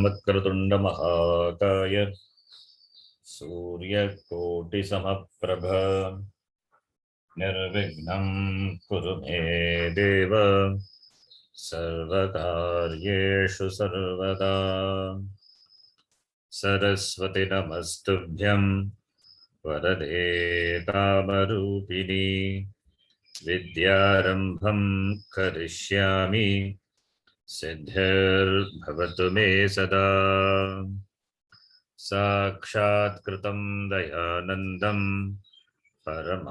वक्रतुंड महाकाय सूर्यकोटिसमप्रभ निर्विघ्नं कुरु मे देव सर्वकार्येषु सर्वदा। सरस्वती नमस्तुभ्यं वरदे कामरूपिणी विद्यारम्भं करिष्यामि सिद्धिर्भवतु मे सदा। साक्षात्कृतं दयानन्दं परमार्थस्वरूपिणं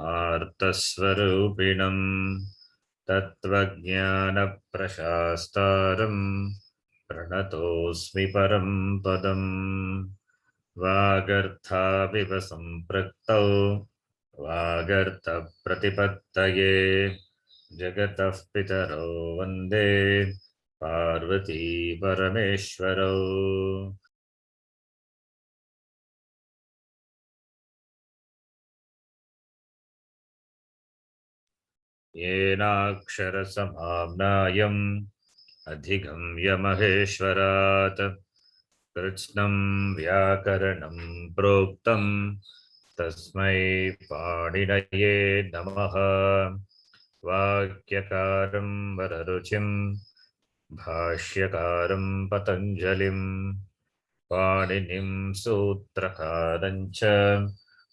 तत्त्वज्ञानप्रशास्तारं प्रणतोऽस्मि परं पदं। वागर्थाविव सम्पृक्तौ वागर्थप्रतिपत्तये जगतः पितरौ वन्दे पार्वती परमेश्वरौ। येनाक्षरसमाम्नायम् अधिगम्य महेश्वरात् कृत्स्नं व्याकरणं प्रोक्तं तस्मै पाणिनये नमः। वाक्यकारं वररुचिं भाष्यकारं पतञ्जलिं पाणिनिं सूत्रकारं च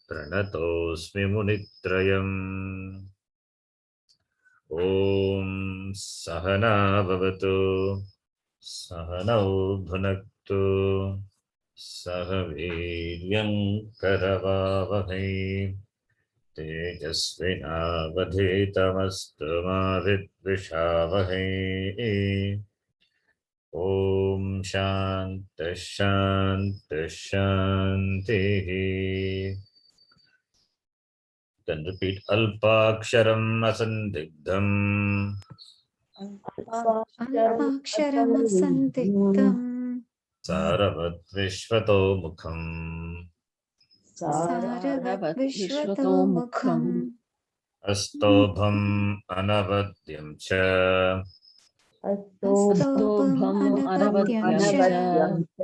प्रणतोऽस्मि मुनित्रयम्। ॐ सहना भवतु सहनौ भुनक्तु सह वीर्यं करवावहै तेजस्विनावधीतमस्तु मा विद्विषावहै। ॐ शान्तिः शान्तिः शान्तिः। Then repeat अल्पाक्षरम् असन्दिग्धम् अल्पाक्षरमसन्दिग्धम् सारवद्विश्वतोमुखम् सारवद्विश्वतोमुखम् अस्तोभम् अनवद्यं च अस्तोभम् अनवद्यं च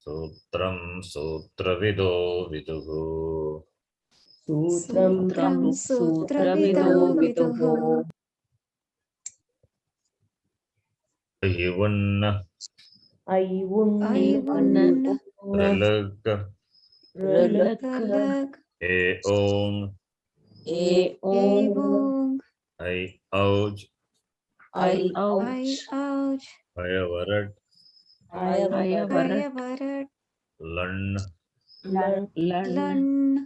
सूत्रं सूत्रविदो विदुः सूत्रं सूत्रविदो विदुः अयिवुन्न ऐवुन्न ऋलग ऋलग एओङ् एवोङ् ऐ औज् औज् अयवरट् अयवरट् लण् लण्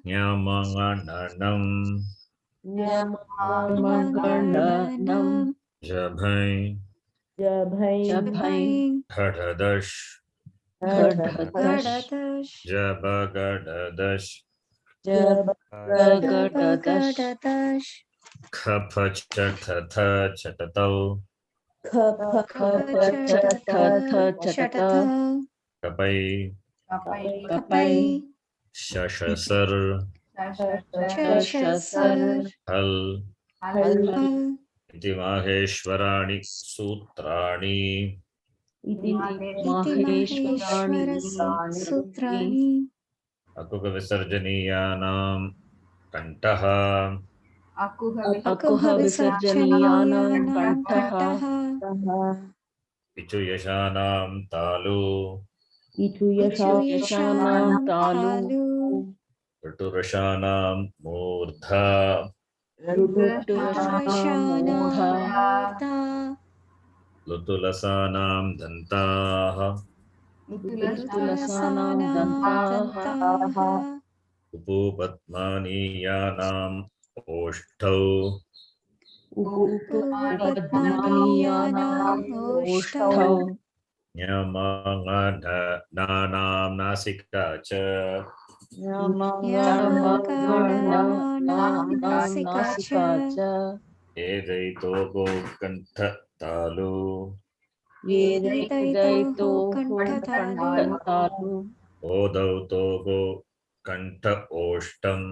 न्यामङणनं मगणनं जभै जभै घढदश् घढदश् जबगडदश् जबगडदश् खफचठथ चटतौ खपचटथ कपै कपै शशसर् शशसर् हल् हल् इति माहेश्वराणि सूत्राणि इति माहेश्वराणि सूत्राणि अकुकविसर्जनीयानां कण्ठः अकुहविसर्जनीयानां कण्ठः इचुयशानां तालु इचुयशानां तालु ऋटुरशानां मूर्धा ऋटुरशानां लुतुलसानां दन्ताः लुतुलसानां दन्ताः उपपद्मानीयानाम् ओष्ठौ उपपद्मानीयानाम् ओष्ठौ न्यमाङ्गनानां नासिका च न्यामगणानां नासिका च एदैतो कण्ठतालु वेदैतोः कण्ठतालु ओदौ तोगो कण्ठ ओष्ठम्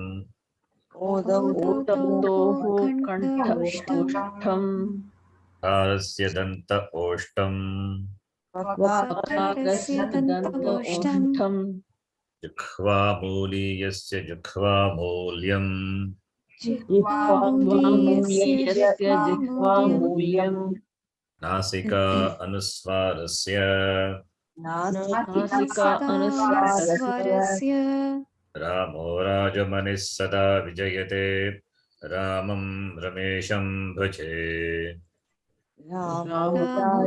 ओदौतोः कण्ठ ओष्ठम् हारस्य दन्त ओष्ठम् वकारस्य दन्त ओष्ठम् जिह्वामूलीयस्य जिह्वामूल्यम् जिह्वामूलीयस्य जिह्वामूल्यम् नासिका अनुस्वारस्य नासिका अनुस्वारस्य रामो राजमनिः सदा विजयते रामं रमेशं भजे रामो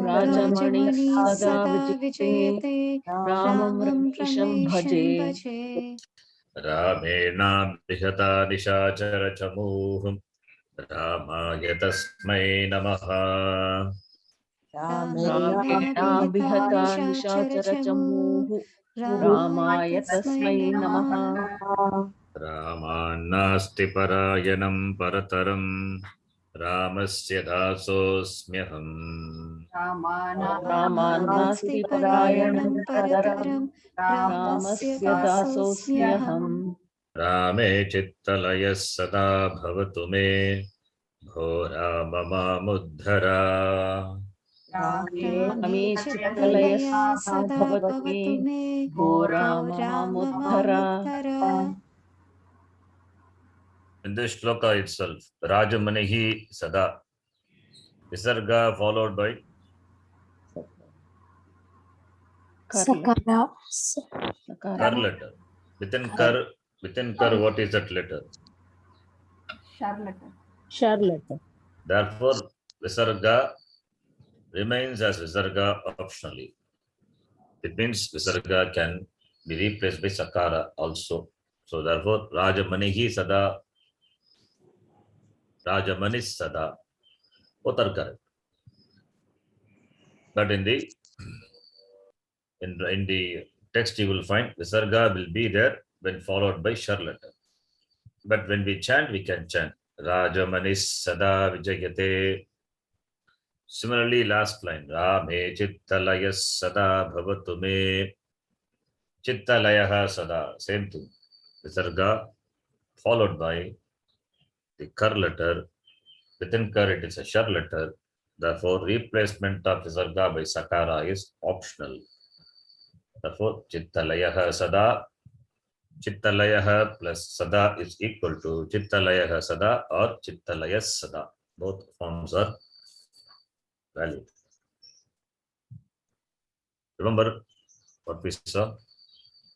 राजमणिः सदा विजयते रामं रमेशं भजे रामेणाभिहता निशाचरचमूः रामाय तस्मै नमः रामेणाभिहता निशाचरचमूः रामाय तस्मै नमः रामान्नास्ति परायणं परतरं रामस्य दासोऽस्म्यहम् रामान्नास्ति परायणं परतरं रामस्य दासोऽस्म्यहम् रामे चित्तलयः सदा भवतु मे भो राम मामुद्धर रामे चित्तलयः सदा भवतु मे भो Ram मामुद्धर In this shloka itself, Rajamanihi Sada, Visarga followed by Sakara. Kar letter. Within Kar, what is that letter? Shar letter. Therefore, Visarga remains as Visarga optionally. It means Visarga can be replaced by Sakara also. So therefore, Rajamanihi Sada, Rajamanis Sada, both are correct. But in the text you will find Visarga will be there when followed by Shar letter. But when we chant, we can chant Rajamanis Sada Vijayate. Similarly, last line Rame Chittalaya Sada Bhavatu Me. Chittalayaha Sada, same thing. Visarga followed by the Kar letter. Within Kar it is a Shar letter. Therefore, replacement of Visarga by Sakara is optional. Therefore, Chittalayaha Sada, Chittalayaha plus Sada is equal to Chittalayaha Sada or Chittalayas Sada. Both forms are valid. Remember what we saw?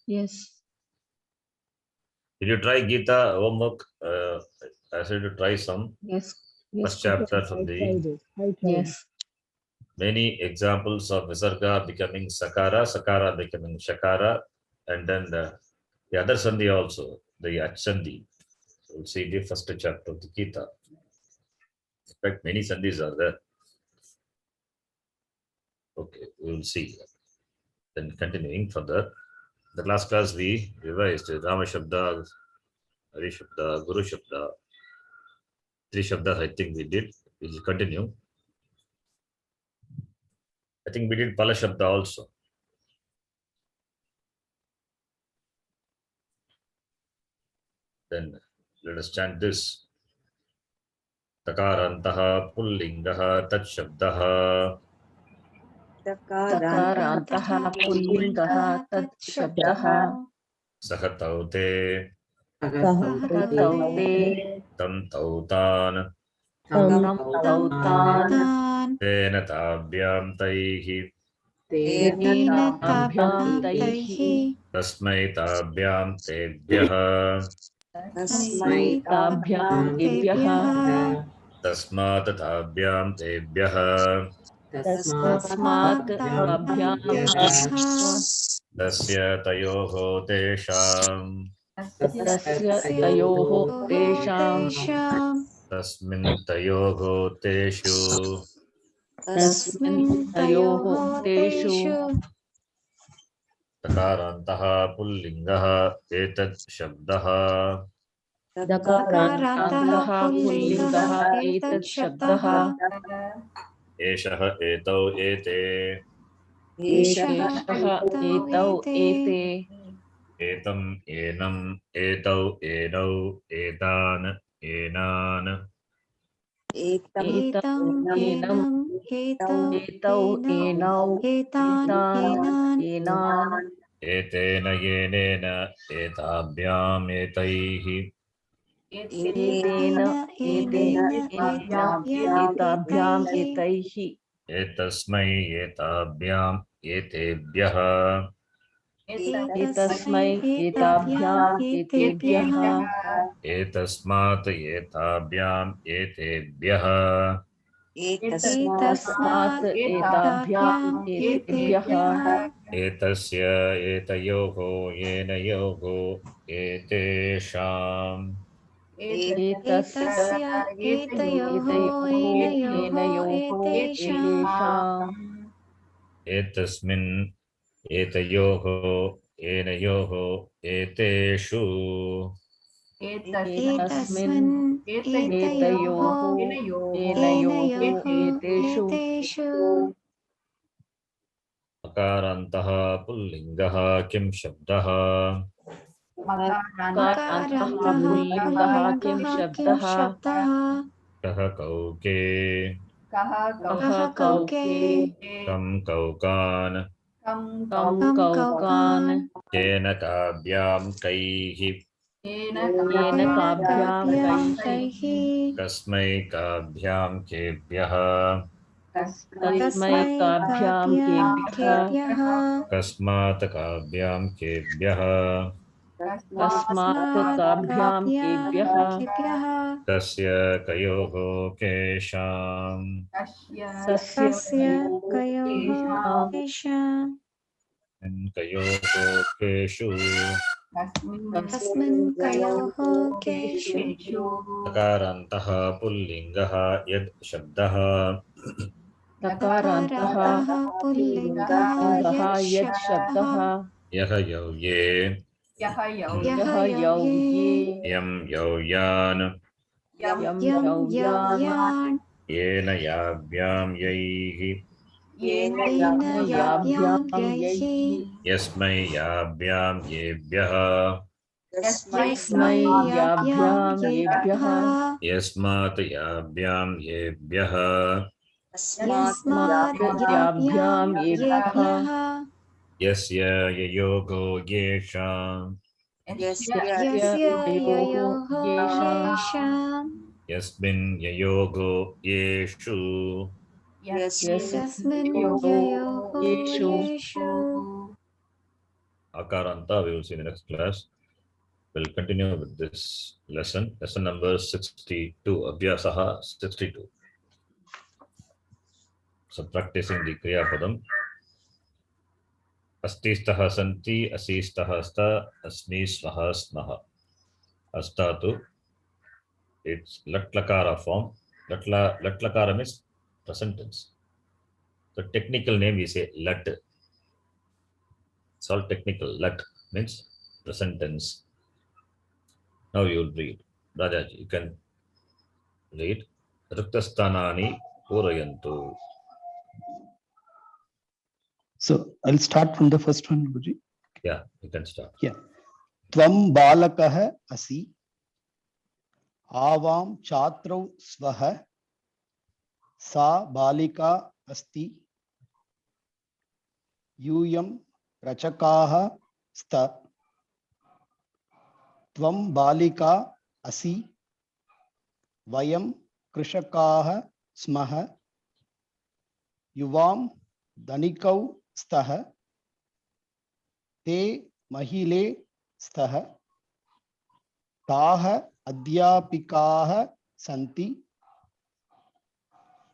Yes. Did you try Gita homework? I said to try some. Yes. First chapter from the Yes. many examples of Visarga becoming Sakara, Sakara becoming Shakara, and then the other Sandhi also, the Achsandhi. So we'll see the first chapter of the Gita. In fact, many Sandhis are there. Okay, we will see. Then continuing further, the last class we revised Rama Shabda, Hari Shabda, Guru Shabda, three Shabdas I think we did. We will continue. I think we did Pala Shabda also. Then let us chant this. Takarantaha Pullingaha Tat Shabdaha. Takarantaha pullingaha tat shabdaha Sahataute sahataute Tam Tautan tam tautan Tena Tabhyam Taihi tena tabhyam taihi Tasmai Tabhyam Tebhyaha tasmai tabhyam tebhyaha Tasmat Tabhyam Tebhyaha tasmat tabhyam tebhyaha Tasya Tayoho Tesham tasya tayoho tesham Tasmin Tayoho Teshu tasmin tayoho teshu Takarantaha Pullingaha Etad Shabdaha Dakarantaha pullingaha etat shabdaha Eshaha Etau Ete eshaha etau ete Etam Enam Etau Enau Etan Enan एतम् एतौ एनौ एतान् एनान् एतेन येनेन एताभ्याम् एतैः एतेन एताभ्याम् एतैः एतस्मै एताभ्याम् एतेभ्यः एतस्मै एताभ्याम् एतेभ्यः एतस्मात् एताभ्याम् एतेभ्यः तस्मात् एताभ्याम् एतेभ्यः एतस्य एतयोः येनयोः एतेषाम् एतस्य एतयोः येनयोः एतेषाम् एतस्मिन् एतयोः येनयोः एतेषु एतस्मिन् एतयोः येनयोः एतेषु अकारान्तः पुल्लिङ्गः किं शब्दः मकारान्तः पुल्लिङ्गः किं शब्दः कः कौके कः कौके कं कौकान् कं कौकान् केन काभ्यां कैः येन काभ्यां कैः कस्मै काभ्यां केभ्यः तस्मै काभ्यां केभ्यः कस्मात् काभ्यां केभ्यः तस्मात् काभ्यां केभ्यः तस्य कयोः केषाम् तस्य कयोः केषु अकारान्तः पुल्लिङ्गः यद् शब्दः तकारान्तः पुल्लिङ्गः यत् शब्दः यः यौये यः यौये यं यौयान् यं यौयान् येन याभ्यां यैः येन याभ्यां यैः यस्मै याभ्यां येभ्यः यस्मै याभ्यां येभ्यः यस्मात् याभ्यां येभ्यः यस्मात् याभ्यां येभ्यः यस्य ययोगो येषाम् यस्य ययोः येषाम् यस्मिन् ययोगो येषु यस्मिन् ययोः येषु Akaranta, we will see in the next class. We'll continue with this lesson number 62, Abhyasaha 62. So practicing the Kriya Padam. Astistah santi, asistah asta, asmi swaha smaha. Astatu, it's latlakara form. Latlakara means present tense. The technical name we say lat. It's all technical. Lat means present tense. Now you will read. Rajaji, you can read. Ruktastanani purayantu. So I'll start from the first one, Guruji. Yeah, you can start. Yeah. Tvam balakah asi avam chatrau swaha sa balika asti yuyam rachakaha sta tvam balika asi vayam krishakaha smaha yuvam dhanikau stah te mahile stah ताः अध्यापिकाः सन्ति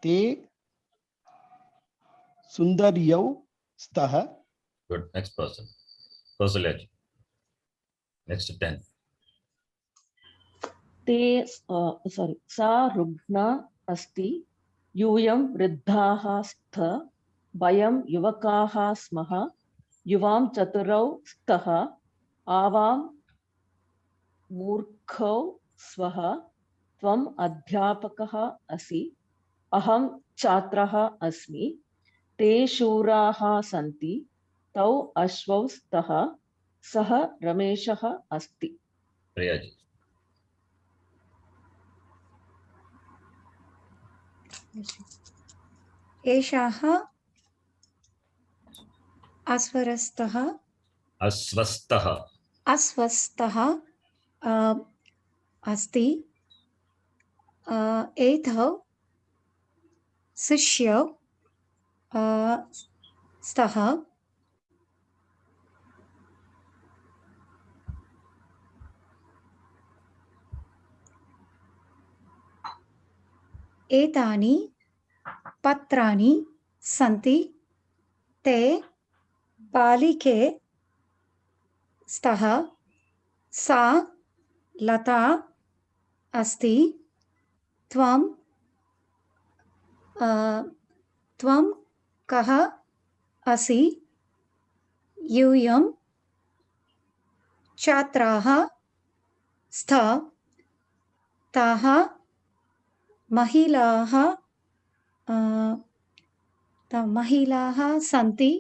ते सुन्दर्यौ स्तः. Good. Next person. Kausalyaji. Next 10. ते सा रुग्णा अस्ति यूयं वृद्धाः स्त वयं युवकाः स्मः युवां चतुरौ स्तः आवां मूर्खौ स्वः त्वम् अध्यापकः असि अहं छात्रः अस्मि ते शूराः सन्ति तौ अश्वौ स्तः सः रमेशः अस्ति. Priyaji. एषः अस्वस्थः अस्वस्थः अस्वस्थः अस्ति एतौ शिष्यौ स्तः एतानि पत्राणि सन्ति ते बालिके स्तः सा लता अस्ति त्वं त्वं कः असि यूयं छात्राः स्त ताः महिलाः महिलाः सन्ति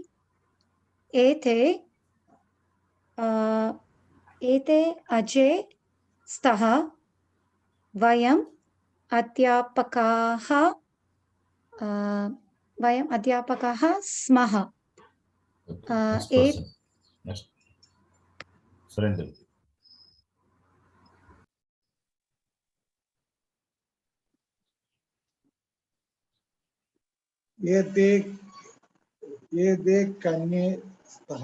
एते एते अजे स्तः वयम् अध्यापकाः स्मः next person. Next. Surrender. एते कन्ये स्तः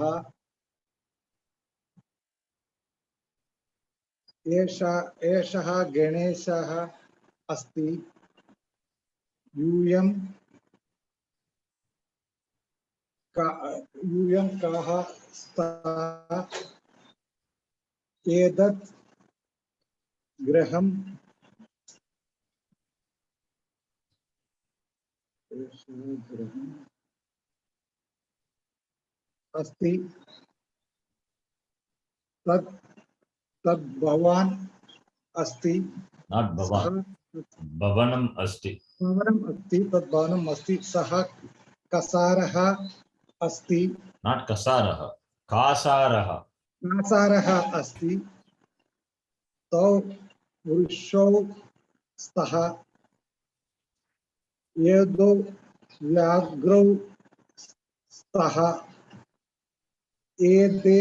एषः गणेशः अस्ति यूयं कः स्तः एतत् गृहं अस्ति तद् भवान् अस्ति Not Bhavan. Bhavanam asti. भवनम् अस्ति तद् भवनम् अस्ति सः कसारः अस्ति Not Kasaraha. Kasaraha. कासारः अस्ति तौ वृक्षौ स्तः एतौ व्याघ्रौ स्तः एते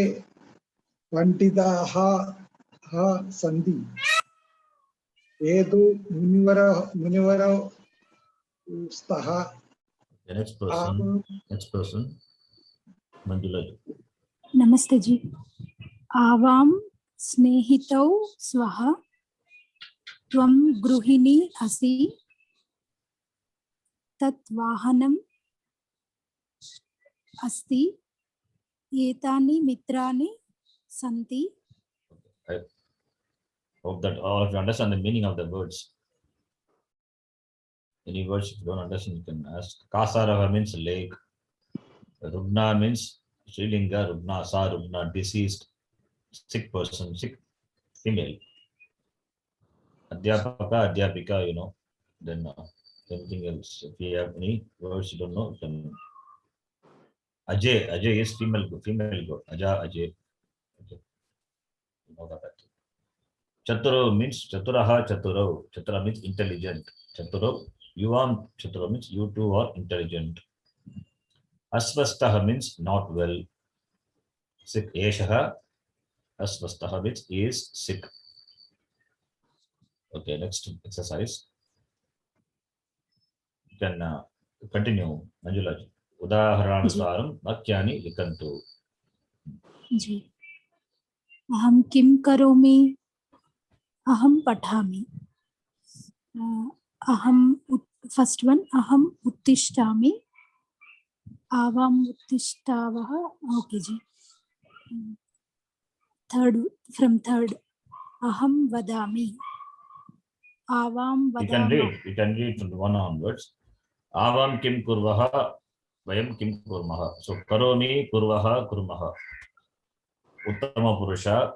पण्डिताः सन्ति एतौ मुनिवरौ स्तः The next person. Next person. Manjula. नमस्ते जी। आवां स्नेहितौ स्वः त्वं गृहिणी असि तत् वाहनम् अस्ति एतानि मित्राणि सन्ति। I hope that all of you understand the meaning of the words. Any words if you don't understand, you can ask. Kasaraha means lake. Rugna means Srilinga, Rugna, Sa, Rugna, deceased, sick person, sick female. Adhyapaka, Adhyapika, you know. Then anything else. If you have any words you don't know, you can. Ajay, Ajay is female god. Aja, Ajay. Okay. You know that. Chaturo means Chaturaha, Chaturau. Chatura means intelligent. Chaturau. Yuvam Chaturau means you two are intelligent. Asvastaha means not well. Sick. Eshaha. Asvastaha means is sick. Okay, next exercise. You can continue, Manjula. Udaharanasaram Vakyani Likantu. जी। अहं किं करोमि? अहं पठामि। अहं first one अहम उत्तिष्ठामि। आवाम उत्तिष्ठावः। ओके जी। थर्ड फ्रॉम थर्ड अहम वदामि। आवाम वदामः। You can read from the one onwards. Avam kim kurvaha, vayam kim kurmaha. So karomi kurvaha kurmaha. Uttama purusha,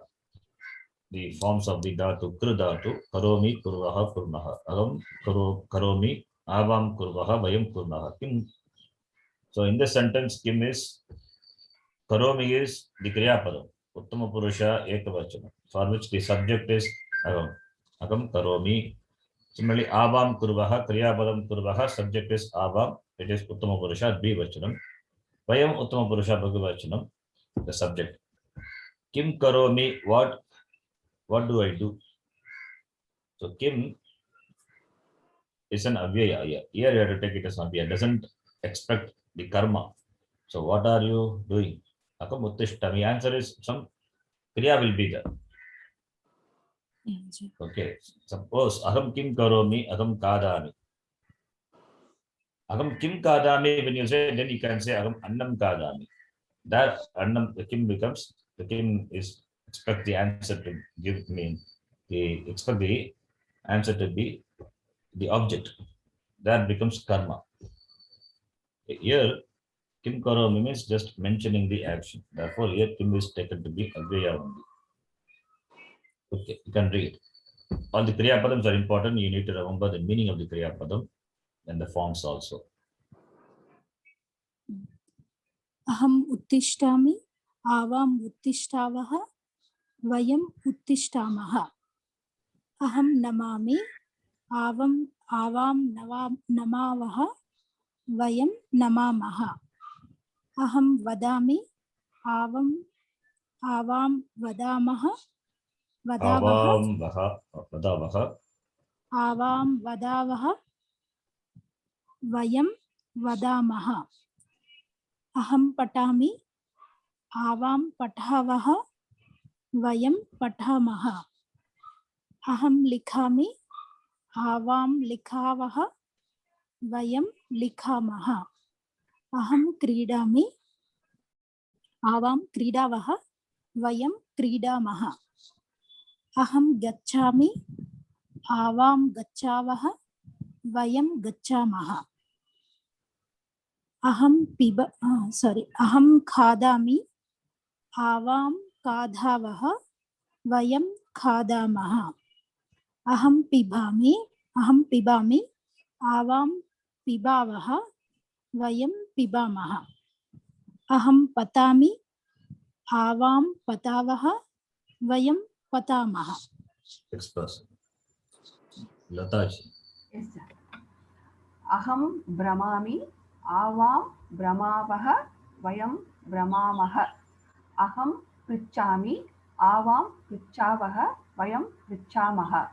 the forms of the dhatu kru dhatu. Karomi kurvaha kurmaha. Aham karomi avam kurvaha vayam kurmaha. Kim. So in this sentence, kim is karomi is the kriya padam. Uttama purusha ekavachana, for which the subject is aham. Aham karomi. Similarly, avam kurvaha, kriyapadam kurvaha, subject is avam, it is uttama purusha, dvivachanam. Vayam uttama purusha, bhagavachanam, the subject. Kim karomi, what do I do? So kim is an avyaya. Here you have to take it as avyaya. Doesn't expect the karma. So what are you doing? Akam uttishtami. Answer is some kriya will be there. Yeah, ji. Okay. Suppose aham kim karomi, aham kadami. Aham kim kadami, when you say, then you can say aham annam kadami. That annam, the kim becomes, the kim is expect the answer to give me, expect the answer to be the object. That becomes karma. Here, kim karomi means just mentioning the action. Therefore, here kim is taken to be avyaya only. Okay, you can read. All the kriya padams are important. You need to remember the meaning of the kriya padam and the forms also. Aham uttishthami, avam uttishthavaha, vayam uttishthamaha. Aham namami, avam namavaha, vayam namamaha. Aham vadami, avam vadamaha, vadavaha, Avam vaha, vadavaha, vadavaha, vayam vadamaha. Aham patami, avam patavaha, vayam patamaha. Aham likhami, avam likhavaha, vayam likhamaha. Aham kridami, avam kridavaha, vayam kridamaha. Aham gacchami, avam gacchavaha, vayam gacchamaha. Aham khadami, avam kadhavaha, vayam khadamaha. Aham pibami, avam pibavaha, vayam pibamaha. Aham patami, avam patavaha, vayam patamaha. next person. Lataji. Yes, sir. Aham brahmami, avam brahmavah, vayam brahmamah. Aham prichami, avam prichavah, vayam prichamah.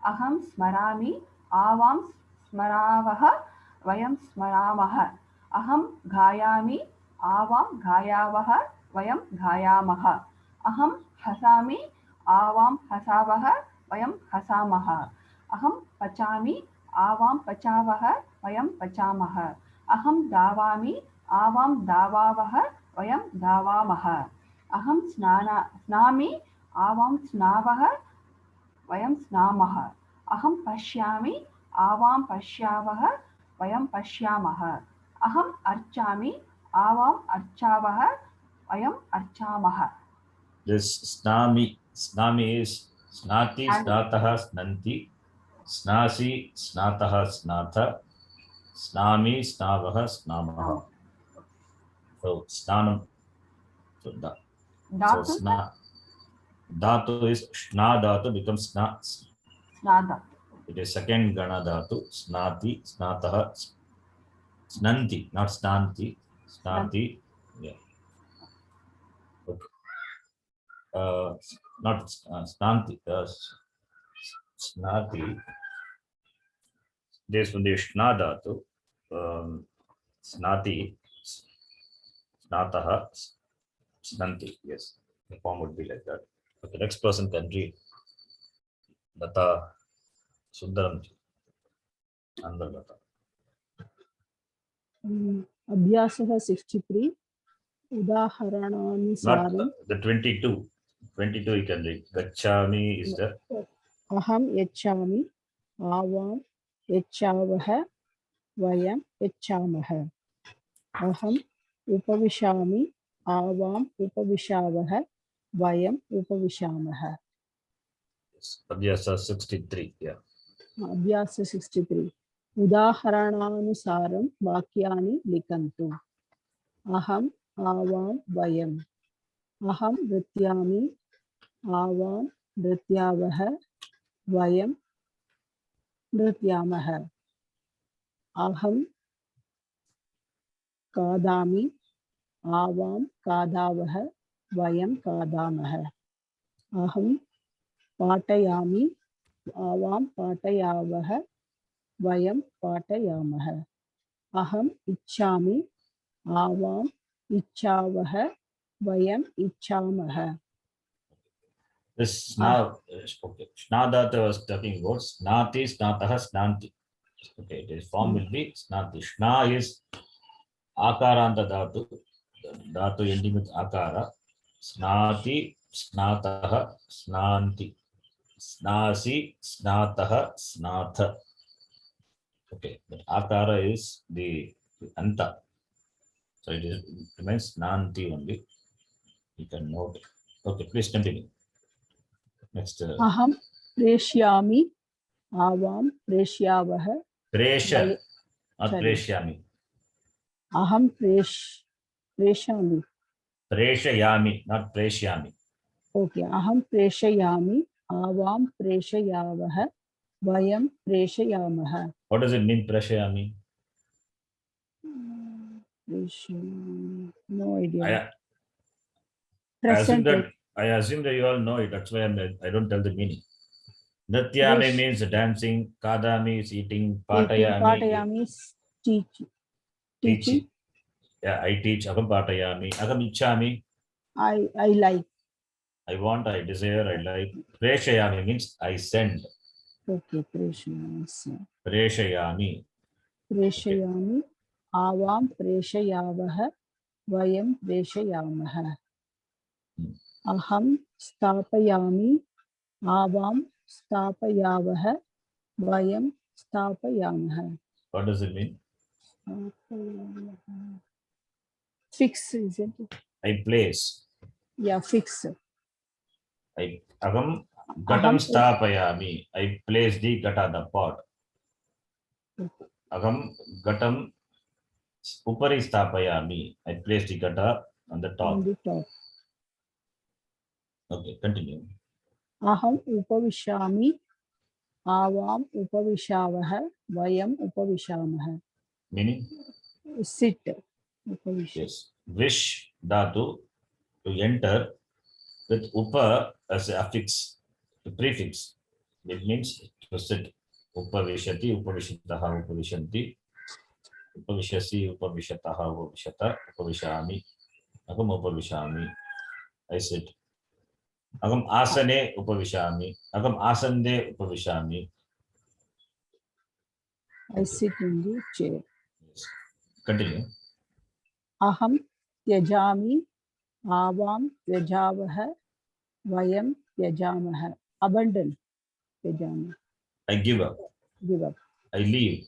Aham smarami, avam smaravah, vayam smaramah. Aham ghayami, avam ghayavah, vayam ghayamah. Aham hasami, avam hasavah, vayam hasamah. Aham pachami, avam pachavah, vayam pachamah. Aham davami, avam davavah, vayam davamah. Aham snami, avam snavah, vayam snamah. Aham pashyami, avam pashyavah, vayam pashyamah. Aham archami, avam archavah, vayam archamah. This snami is snati, snataha, snanti, snasi, snataha, snatha, snami, snavaha, snamaha. So snanam. So Dhatu? dhatu is shna dhatu becomes sna. Snada. It is second gana dhatu. Snati, snataha, snanti, not snanti. Snanti. Yeah. Okay. Not snanti. Snati. This one is shna dhatu. Snati, snataha, snanti. Yes, the form would be like that. Okay, next person can read. Lata Sundaram. Andar Lata. अभ्यासः 63 Not उदाहरणानुसारं the 22. 22 you can read. Gachami is the. अहं यच्छामि आवां यच्छावः वयं यच्छामः अहम् उपविशामि आवाम् उपविशावः वयम् उपविशामः Abhyasa 63. Yeah. अभ्यास 63 उदाहरणानुसारं वाक्यानि लिखन्तु अहम् आवां वयम् अहं नृत्यामि आवां नृत्यावः वयं नृत्यामः अहं खादामि आवां खादावः वयं खादामः अहं पाठयामि आवां पाठयावः वयं पाठयामः अहम् इच्छामि आवाम् इच्छावः वयम् इच्छामः This sna, okay. Snadata was talking about snati, snataha, snanti. Okay, the form will be snati. Shna is akaranta dhatu. Dhatu ending with akara. Snati, snataha, snanti. Snasi, snataha, snatha. Okay, but akara is the anta. So it remains snanti only. You can note it. Okay, please continue. Next. अहं प्रेषयामि आवां प्रेषयावः Presha, वय- not sorry. preshyami. अहं प्रेषयामि Preshayami, not preshyami. Okay अहं प्रेषयामि आवां प्रेषयावः वयं प्रेषयामः What does it mean, preshayami? No idea I assume that you all know it. That's why I don't tell the meaning. Natyami Presh- means dancing. Kadami is eating. Patayami. पाठयामि teaching Teaching. Yeah, I teach. Agam patayami. Agam ichchami. I like I want, I desire, I like. Preshayami means I send. Okay प्रेषयामि Preshayami. प्रेषयामि आवां प्रेषयावः वयं प्रेषयामः अहं स्थापयामि आवां स्थापयावः वयं स्थापयामः What does it mean? Fix, isn't it? I place. Yeah, fix. Agam gatam stapayami. I place the gata, the pot. Agam gatam upari stapayami. I place the gata on the On top. the top. Okay, continue. अहम् उपविशामि आवाम् उपविशावः वयम् उपविशामः Meaning? Sit. उपविश. Yes. Wish dhatu to enter with upa as a affix, the prefix. It means to sit. Upavishati, upavishataha, upavishanti. Upavishasi, upavishataha, upavishata, upavishami. Agam upavishami. I sit. Agam asane upavishami. Agam asande upavishami. I sit in the chair. Yes. Continue. अहं त्यजामि आवां त्यजावः वयं त्यजामः abandon त्यजामि I give up. give up I leave.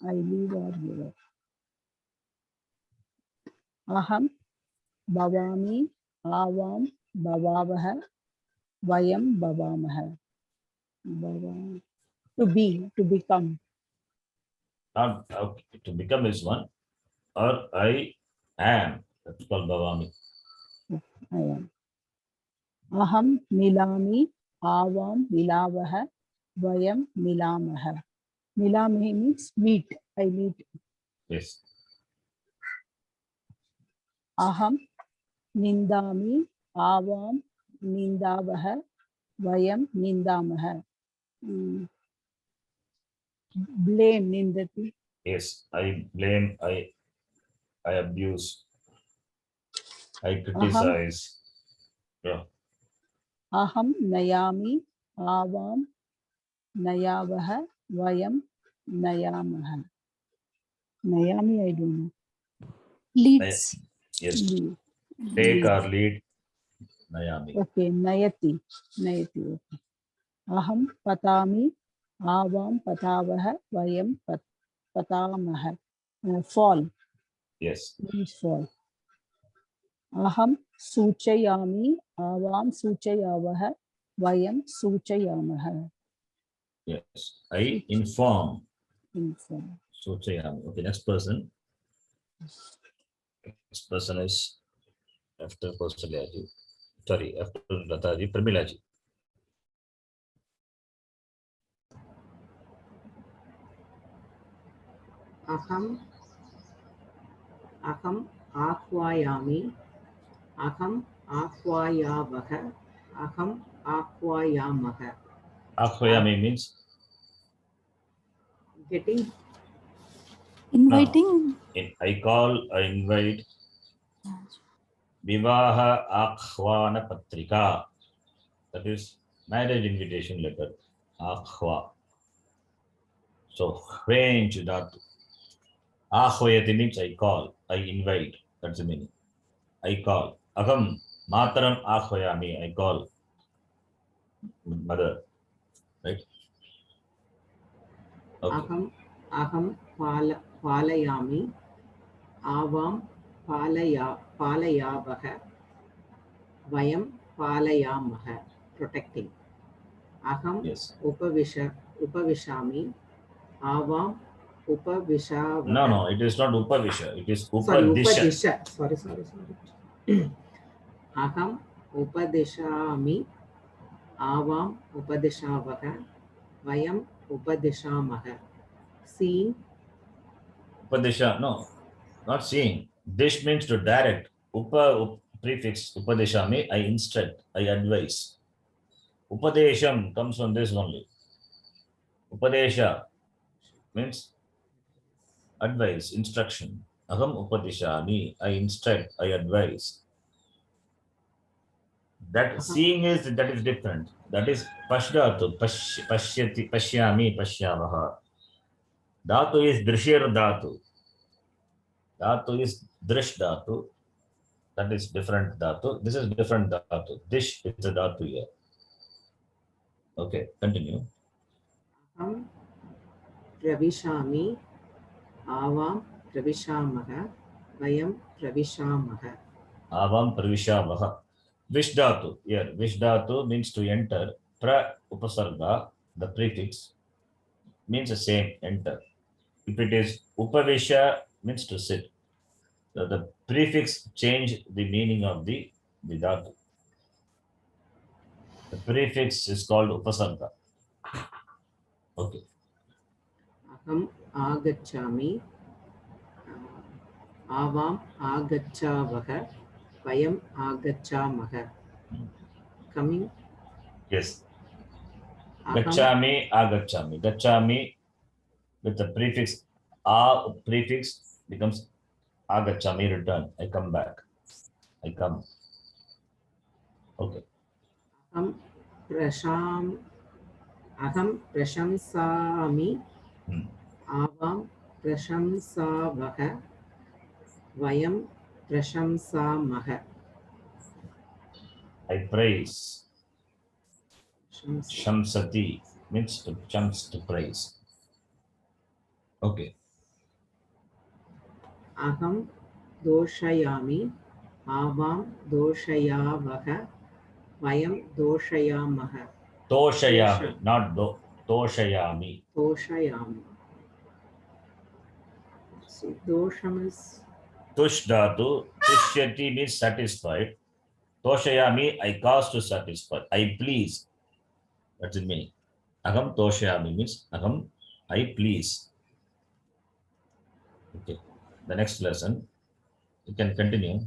I leave or give up अहं भवामि आवां भवावः वयं भवामः to be to become Not okay, to become is one, or I am. That's called bhavami. I am अहं मिलामि आवां मिलावः वयं मिलामः मिलामि means meet I meet Yes. अहं निन्दामि आवां निन्दावः वयं निन्दामः blame निन्दति Yes. I blame. I abuse. I criticize. Yeah. अहं नयामि आवां नयावः वयं नयामः नयामि I don't know Leads. Yes. Lead. Take or lead. Nayami. Okay नयति नयति ओके अहं पतामि आवां पतावः वयं पतामः fall Yes. means fall अहं सूचयामि आवां सूचयावः वयं सूचयामः Yes. I inform. inform Sochayami. Okay. Next person. This person is after Kausalyaji. Sorry, after Lataji, Pramilaji. अहम् आह्वयामि अहम् आह्वयावः अहम् आह्वयामः Ahvayami means getting Inviting. I call, I invite. Vivaha Akhwana Patrika. That is marriage invitation letter. Akhwa. So range that. Ahvayati means I call, I invite. That's the meaning. I call. Aham Mataram Ahvayami. I call mother. Right? Okay. अहं पालयामि आवां पालयावः वयं पालयामः protecting अहं Yes. उपविशामि आवाम् उपविशावः No, it is not Upavisha. It is sorry Upadisha. sorry अहम् उपदिशामि आवाम् उपदिशावः वयम् उपदिशामः seeing Upadisha, no, not seeing. Dish means to direct. Prefix Upadishami, I instruct, I advise. Upadesham comes from this only. Upadesha means advice, instruction. Aham Upadishami, I instruct, I advise. That seeing is different. That is Pashdatu, Pashyati, Pashyami, Pashyamaha. Dhatu is Drishir Dhatu. Dhatu is Drish Dhatu. That is different Dhatu. This is different Dhatu. Dish is a Dhatu here. Okay, continue. अहं प्रविशामि आवां प्रविशामः वयं प्रविशामः Avam Pravishavah. Vish Dhatu. Here, Vish Dhatu means to enter. Pra Upasarga, the prefix, means the same, enter. If it is Upavisha, means to sit. So the prefix change the meaning of the dhatu. The prefix is called Upasarga. Okay. अहम् आगच्छामि आवाम् आगच्छावः वयम् आगच्छामः coming Yes. अहम् Gachami, agachami. Gachami with the prefix prefix becomes agachami, return. I come back. I come. Okay. अहं प्रशंसामि आवां प्रशंसावः वयं प्रशंसामः I praise. Shamsati means to praise. Okay. अहं दोषयामि आवां दोषयावः वयं दोषयामः Toshayami, not Toshayami. दोषयामि see dosham is Tush dhatu, tushyati means satisfied. Toshayami, I cause to satisfy. I please. That's the meaning. Agam toshayami means agam, I please. Okay. The next lesson, you can continue.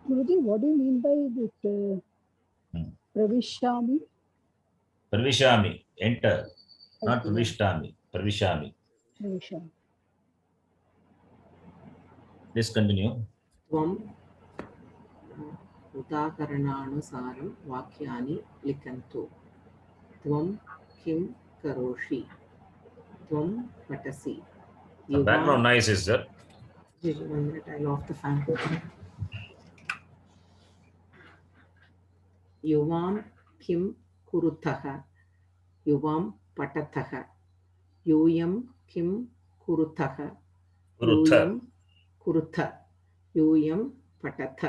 Guruji, what do you mean by this Pravishami? Pravishami, enter. Not Okay. Pravishtami. Pravishami. Pravishami. Please continue. त्वं उदाहरणानुसारं वाक्यानि लिखन्तु त्वं किं करोषि त्वं पठसि The background noise is there. 1 minute I'll off the fan युवां किं कुरुतः युवां पठतः यूयं किं कुरुतः यूयं कुरुथ यूयं पठथ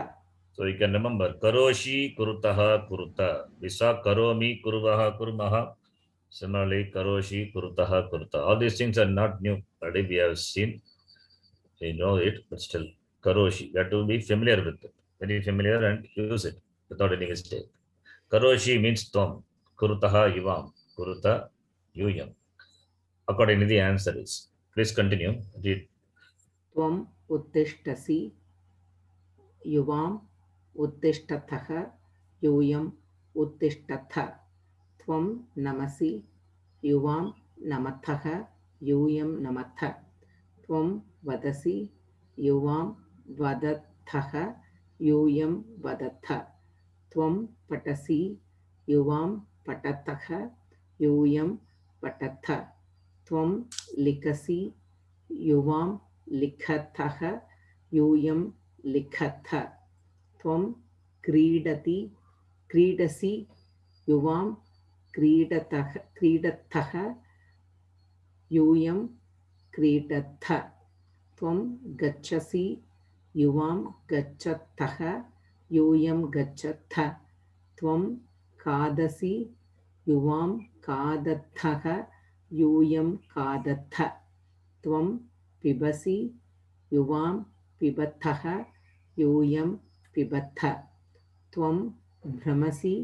So you can remember Karoshi, Kurutaha, Kuruta. We saw Karomi, Kuruvaha, Kurmaha. Similarly, Karoshi, Kurutaha, Kuruta. All these things are not new. Already we have seen. We know it, but still Karoshi. You have to be familiar with it. Very familiar and use it without any mistake. Karoshi means Tom. Kurutaha, Yuvam. Kuruta, Yuyam. accordingly the answer is. Please continue. Read. Tvam uttishthasi yuvam uttishtatha yuyam uttishtatha. Tvam namasi yuvam namatha yuyam namatha. Tvam vadasi yuvam vadatha yuyam vadatha. Tvam patasi yuvam patatha yuyam patatha. Tvam likasi yuvam likhatha yuyam likhatha. Tvam क्रीडसी युवां क्रीडतः यूयं क्रीडथ. त्वं गच्छसि युवां गच्छतः यूयं गच्छथ. त्वं खादसि युवां खादथः यूयं खादथ. त्वं पिबसि युवां पिबथः यूयं पिबथ. त्वं भ्रमसि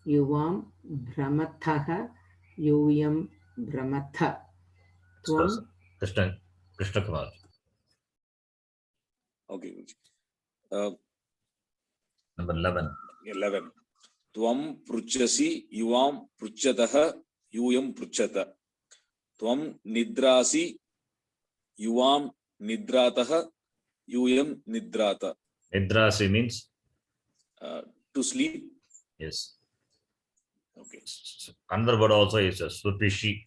युवां भ्रमथः यूयं भ्रमथ. त्वं Krishna Kumar. Okay, Guruji. Number 11. 11. Tvam pruchasi yuvam pruchatah yuyam pruchata. Tvam nidrasi yuvam nidratah yuyam nidrata. Nidrasi means? To sleep. Yes. Okay. Another word also is swapishi,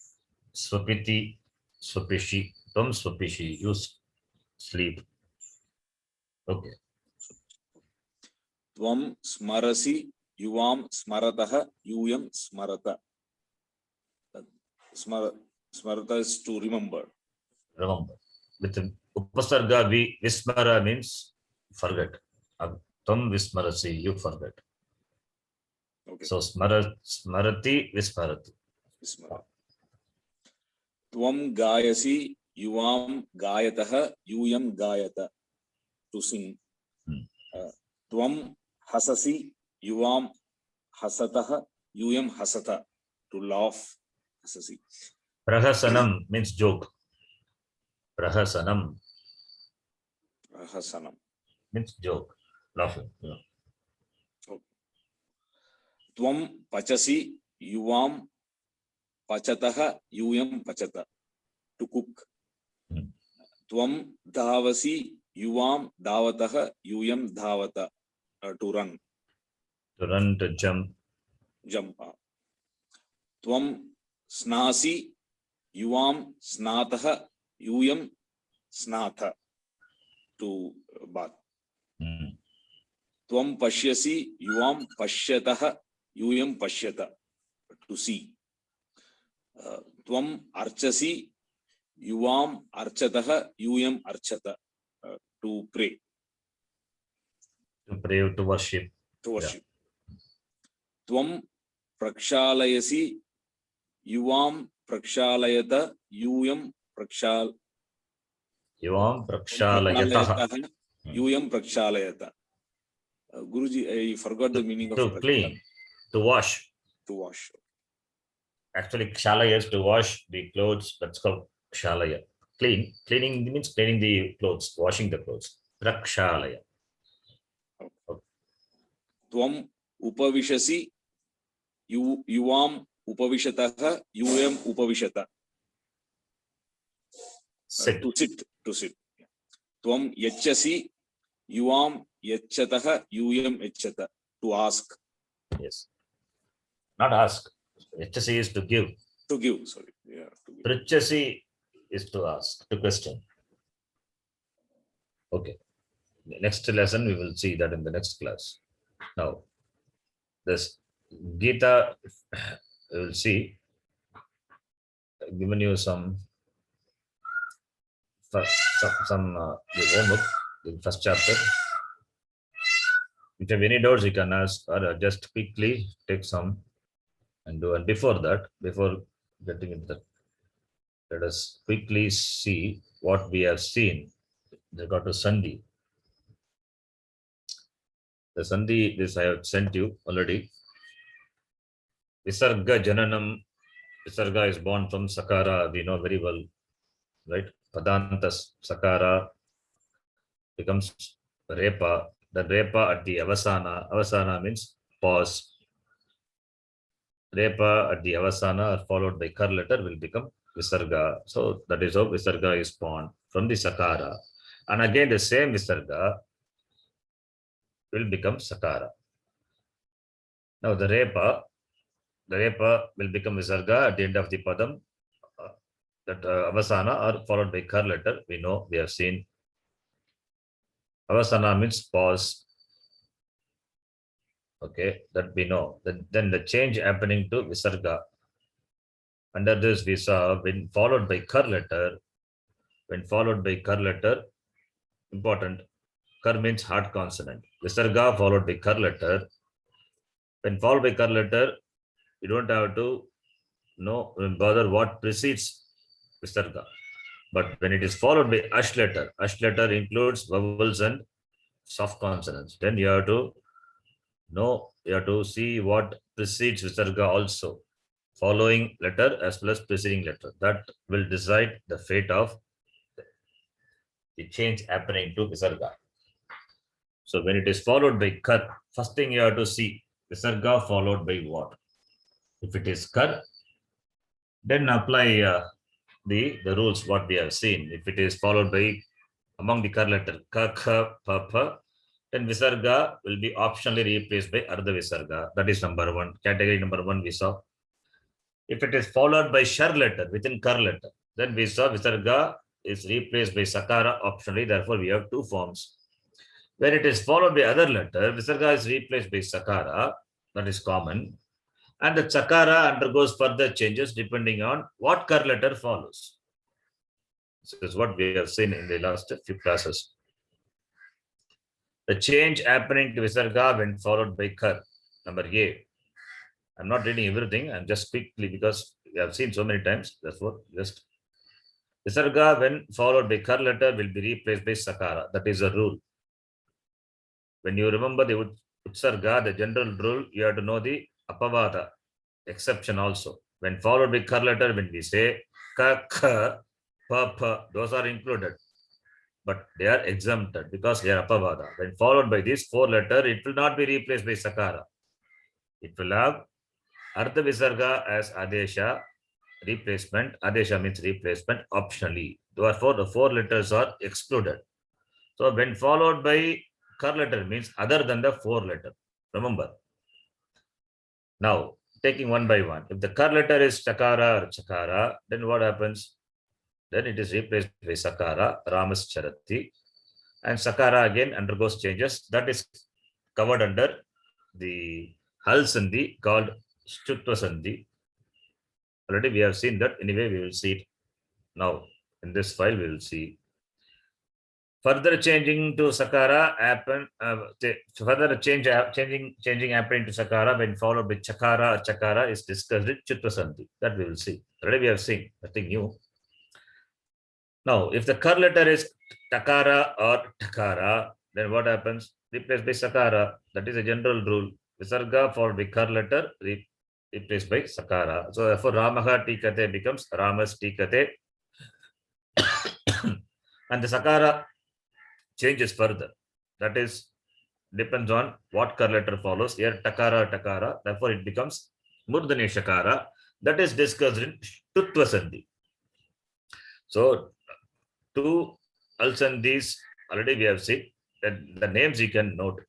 swapiti, swapishi. Tvam swapishi. You sleep. Okay. Tvam smarasi yuvam smaratah yuyam smarata. Smarata is to remember. Remember. With upasarga, vismara means forget. Tvam vismarasi, you forget. Okay. So smarati, vismarati. Tvam gayasi yuvam gayatah yuyam gayata. To sing. Tvam hasasi yuvam hasatah yuyam hasata. To laugh. Hasasi. Prahasanam means joke. Prahasanam means joke, laughing. Yeah. Okay. Tvam pachasi yuvam pachatah yuyam pachata. To cook. Tvam dhavasi yuvam dhavatah yuyam dhavata. To run. To run, to jump. Tvam snasi yuvam snatah yuyam snatha. To bath. Tvam pashyasi yuvam pashyatah yuyam pashyata. To see. Tvam archasi yuvam archatah yuyam archata. To pray. To pray, to worship. To worship. Tvam prakshalayasi yuvam prakshalayata yuyam prakshalayatah yuyam prakshalayata. Guruji, I forgot the meaning of to clean, to wash. To wash. Actually, kshalaya is to wash the clothes. That's called kshalaya. Cleaning means cleaning the clothes, washing the clothes. Prakshalaya. Tvam upavishasi yuvam upavishatah yuyam upavishata. Sit. To sit. Tvam yachasi yuvam yachatah yuyam yachata. To ask. Yes. Not ask. Yachasi is to give. To give, sorry. Yeah. Prichasi is to ask, to question. Okay. Next lesson, we will see that in the next class. Now, this Gita, we will see. I've given you some the homework, the first chapter. If you have any doubts, you can ask or just quickly take some and do. And before that, before getting into that, let us quickly see what we have seen. They got to Sandhi. The Sandhi, this I have sent you already. Visarga Jananam Visarga is born from Sakara, we know very well, right? Padantas, Sakara becomes Repa. The Repa at the Avasana. Avasana means pause. Repa at the Avasana followed by Kar letter will become Visarga. So that is how Visarga is born from the Sakara. And again the same Visarga will become Sakara. Now the Repa will become Visarga at the end of the Padam. That Avasana are followed by Kar letter. We know, we have seen. Avasana means pause. Okay, that we know. Then the change happening to Visarga. Under this we saw when followed by Kar letter. When followed by Kar letter, important. Kar means hard consonant. Visarga followed by Kar letter. When followed by Kar letter, you don't have to know bother what precedes Visarga. But when it is followed by Ash letter includes vowels and soft consonants. Then you have to know, you have to see what precedes Visarga also. Following letter as well as preceding letter. That will decide the fate of the change happening to Visarga. So when it is followed by Kar, first thing you have to see Visarga followed by what? If it is Kar, then apply the rules what we have seen. If it is followed by among the Kar letter Ka, Kha, Pa, Pa, then Visarga will be optionally replaced by Ardha Visarga. That is number one. Category number one we saw. If it is followed by Shar letter within Kar letter, then we saw Visarga is replaced by Sakara optionally. Therefore, we have two forms. When it is followed by other letter, Visarga is replaced by Sakara. That is common. And the Chakara undergoes further changes depending on what Kar letter follows. This is what we have seen in the last few classes. The change happening to Visarga when followed by Kar. Number A. I'm not reading everything. I'm just quickly because we have seen so many times. Therefore, just Visarga when followed by Kar letter will be replaced by Sakara. That is a rule. When you remember the Utsarga, the general rule, you have to know the Apavada exception also. When followed by Kar letter, when we say Ka, Kha, Pa, Pa, those are included. But they are exempted because they are Apavada. When followed by this four letter, it will not be replaced by Sakara. It will have Ardha Visarga as Adesha replacement. Adesha means replacement optionally. Therefore, the four letters are excluded. So when followed by Kar letter means other than the four letter. Remember. Now, taking one by one. If the Kar letter is Chakara or Chakara, then what happens? Then it is replaced by Sakara, Ramas Charati. And Sakara again undergoes changes. That is covered under the Hal Sandhi called Stutva Sandhi. Already we have seen that. Anyway, we will see it now. In this file, we will see. Further changing to Sakara happen. Further changing happening to Sakara when followed by Chakara or Chakara is discussed in Chitva Sandhi. That we will see. Already we have seen. Nothing new. Now, if the Kar letter is Takara or Takara, then what happens? Replaced by Sakara. That is a general rule. Visarga followed by Kar letter replaced by Sakara. So therefore, Ramaha Tikate becomes Ramas Tikate. And the Sakara changes further. That is, depends on what Kar letter follows. Here, Takara, Takara. Therefore, it becomes Murdhani Shakara. That is discussed in Tutva Sandhi. So, two Al-Sandhis, already we have seen that the names you can note.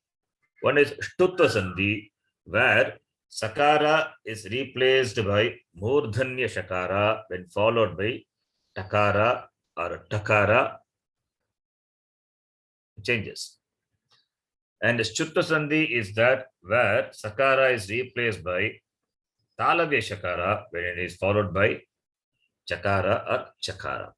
One is Shtutva Sandhi, where Sakara is replaced by Murdhanya Shakara when followed by Takara or Takara changes. And Shtutva Sandhi is that where Sakara is replaced by Talavya Shakara when it is followed by Chakara or Chakara.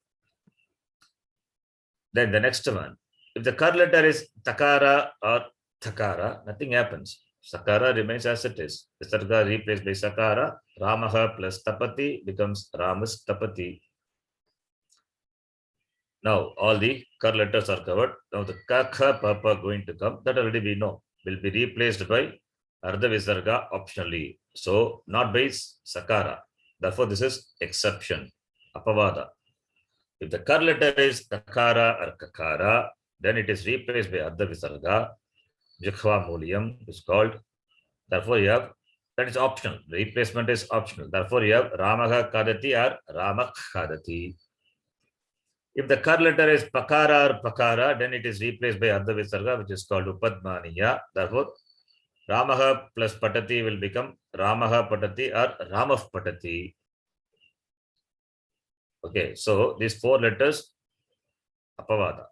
Then the next one, if the Kar letter is Takara or Takara, nothing happens. Sakara remains as it is. Visarga replaced by Sakara. Ramaha plus Tapati becomes Ramas Tapati. Now all the Kar letters are covered. Now the Ka, Kha, Pa, Pa going to come. That already we know. Will be replaced by Ardha Visarga optionally. So not by Sakara. Therefore, this is exception, apavada. If the kar letter is kakara or kakara, then it is replaced by Ardha Visarga. Jikhva Mulyam is called. Therefore, you have, that is optional. The replacement is optional. Therefore, you have Ramaha Kadati or Ramak Kadati. If the kar letter is pakara or pakara, then it is replaced by Ardha Visarga, which is called Upadmaniya. Therefore, Ramaha plus Patati will become Ramaha Patati or Ramaf Patati. Okay, so these 4 letters, apavada.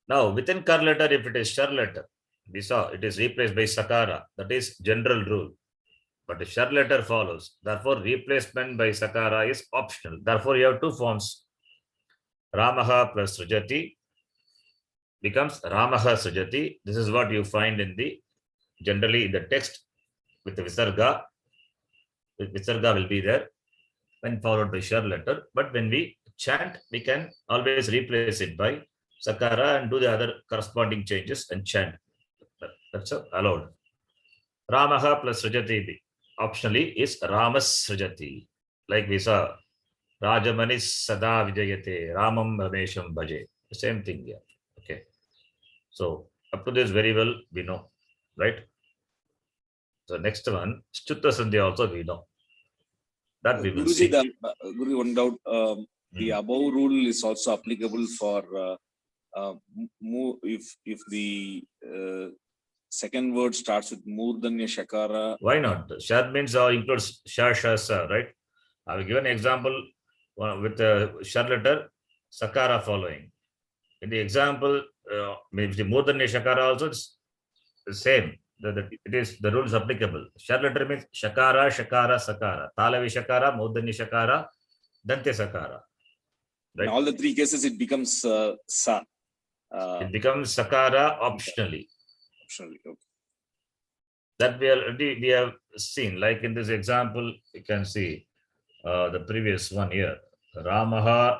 Now, within kar letter, if it is shar letter, we saw it is replaced by sakara. That is general rule. But the shar letter follows. Therefore, replacement by sakara is optional. Therefore, you have 2 forms. Ramaha plus Srijati becomes Ramaha Srijati. This is what you find in the, generally in the text with the Visarga. Visarga will be there when followed by shar letter. But when we chant, we can always replace it by sakara and do the other corresponding changes and chant. That's allowed. Ramaha plus Srijati optionally is Ramas Srijati. Like we saw, Rajamanis Sada Vijayate, Ramam Ramesham Bhaje. The same thing here. Okay. So up to this very well we know, right? So next one, Stutta Sandhya also we know. That we will see. Guru, one doubt. The above rule is also applicable for if the second word starts with Murdanya Shakara. Why not? Shar means includes Shar, Sa, right? I will give an example with the shar letter, Sakara following. In the example, maybe the Murdanya Shakara also is the same. It is the rule is applicable. Shar letter means Shakara, Shakara, Sakara. Talavi Shakara, Murdanya Shakara, Dante Sakara. Right? In all the 3 cases, it becomes Sa. It becomes Sakara optionally. Optionally, okay. That we have seen. Like in this example, you can see the previous one here. Ramaha.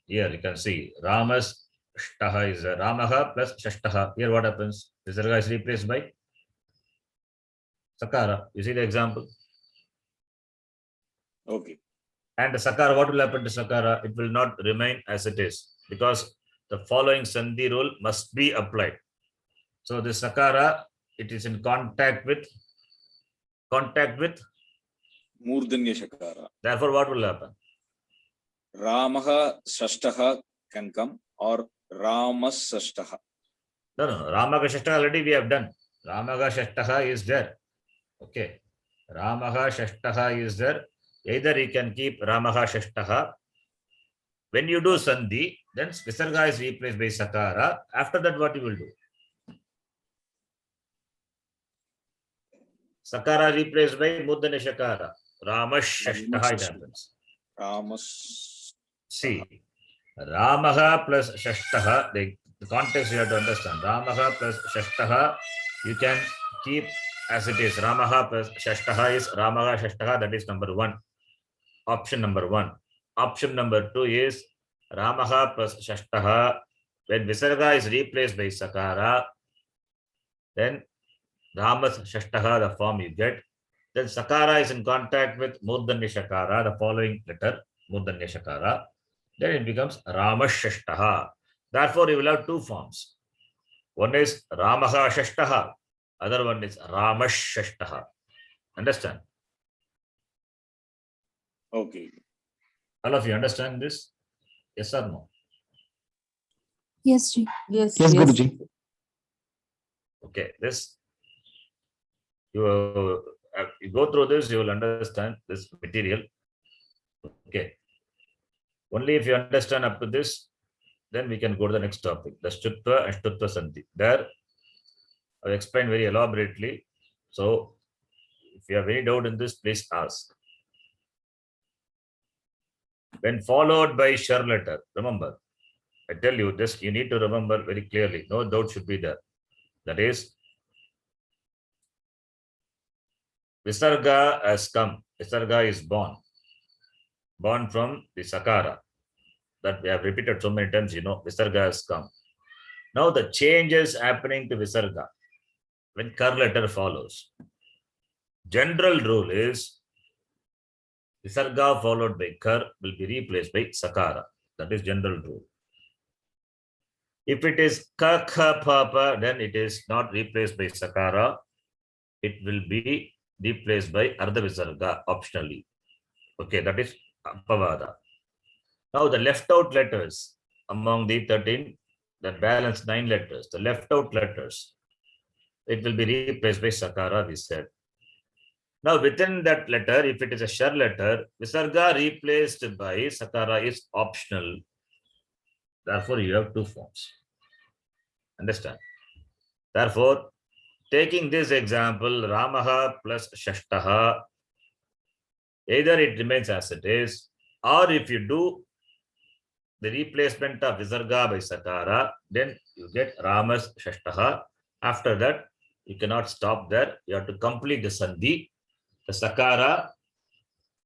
Here you can see Ramas. Shtaha is Ramaha plus Shashtaha. Here what happens? Visarga is replaced by Sakara. You see the example? Okay. And the Sakara, what will happen to Sakara? It will not remain as it is because the following Sandhi rule must be applied. So the Sakara, it is in contact with Murdanya Shakara. Therefore, what will happen? Ramaha Shashtaha can come or Ramas Shashtaha. No. Ramaha Shashtaha already we have done. Ramaha Shashtaha is there. Okay. Ramaha Shashtaha is there. Either you can keep Ramaha Shashtaha. When you do Sandhi, then Visarga is replaced by Sakara. After that, what you will do? Sakara replaced by Murdanya Shakara. Ramash Shashtaha it happens. Ramas. See, Ramaha plus Shashtaha, the context you have to understand. Ramaha plus Shashtaha, you can keep as it is. Ramaha plus Shashtaha is Ramaha Shashtaha, that is number 1. Option number 1. Option number 2 is Ramaha plus Shashtaha. When Visarga is replaced by Sakara, then Ramas Shashtaha, the form you get. Then Sakara is in contact with Murdanya Shakara, the following letter, Murdanya Shakara. Then it becomes Ramash Shashtaha. Therefore, you will have 2 forms. One is Ramaha Shashtaha. Other one is Ramash Shashtaha. Understand? Okay. All of you understand this? Yes or no? Yes, Ji. Yes, Yes, Guruji. Okay, this you go through this, you will understand this material. Okay. Only if you understand up to this, then we can go to the next topic, the Shtutva and Shtutva Sandhi. There, I will explain very elaborately. So, if you have any doubt in this, please ask. When followed by shar letter, remember, I tell you this, you need to remember very clearly. No doubt should be there. That is, Visarga has come. Visarga is born. Born from the Sakara. That we have repeated so many times, you know, Visarga has come. Now the change is happening to Visarga when kar letter follows. general rule is Visarga followed by kar will be replaced by sakara. That is general rule. If it is ka, kha, pa, pa, then it is not replaced by sakara. It will be replaced by ardha visarga optionally. Okay, that is apavada. Now the left out letters among the 13, the balance 9 letters, the left out letters, it will be replaced by sakara, we said. Now within that letter, if it is a shar letter, visarga replaced by sakara is optional. Therefore, you have two forms. Understand? Therefore, taking this example, Ramaha plus Shashtaha, either it remains as it is, or if you do the replacement of Visarga by Sakara, then you get Ramas Shashtaha. After that, you cannot stop there. You have to complete the Sandhi. The Sakara,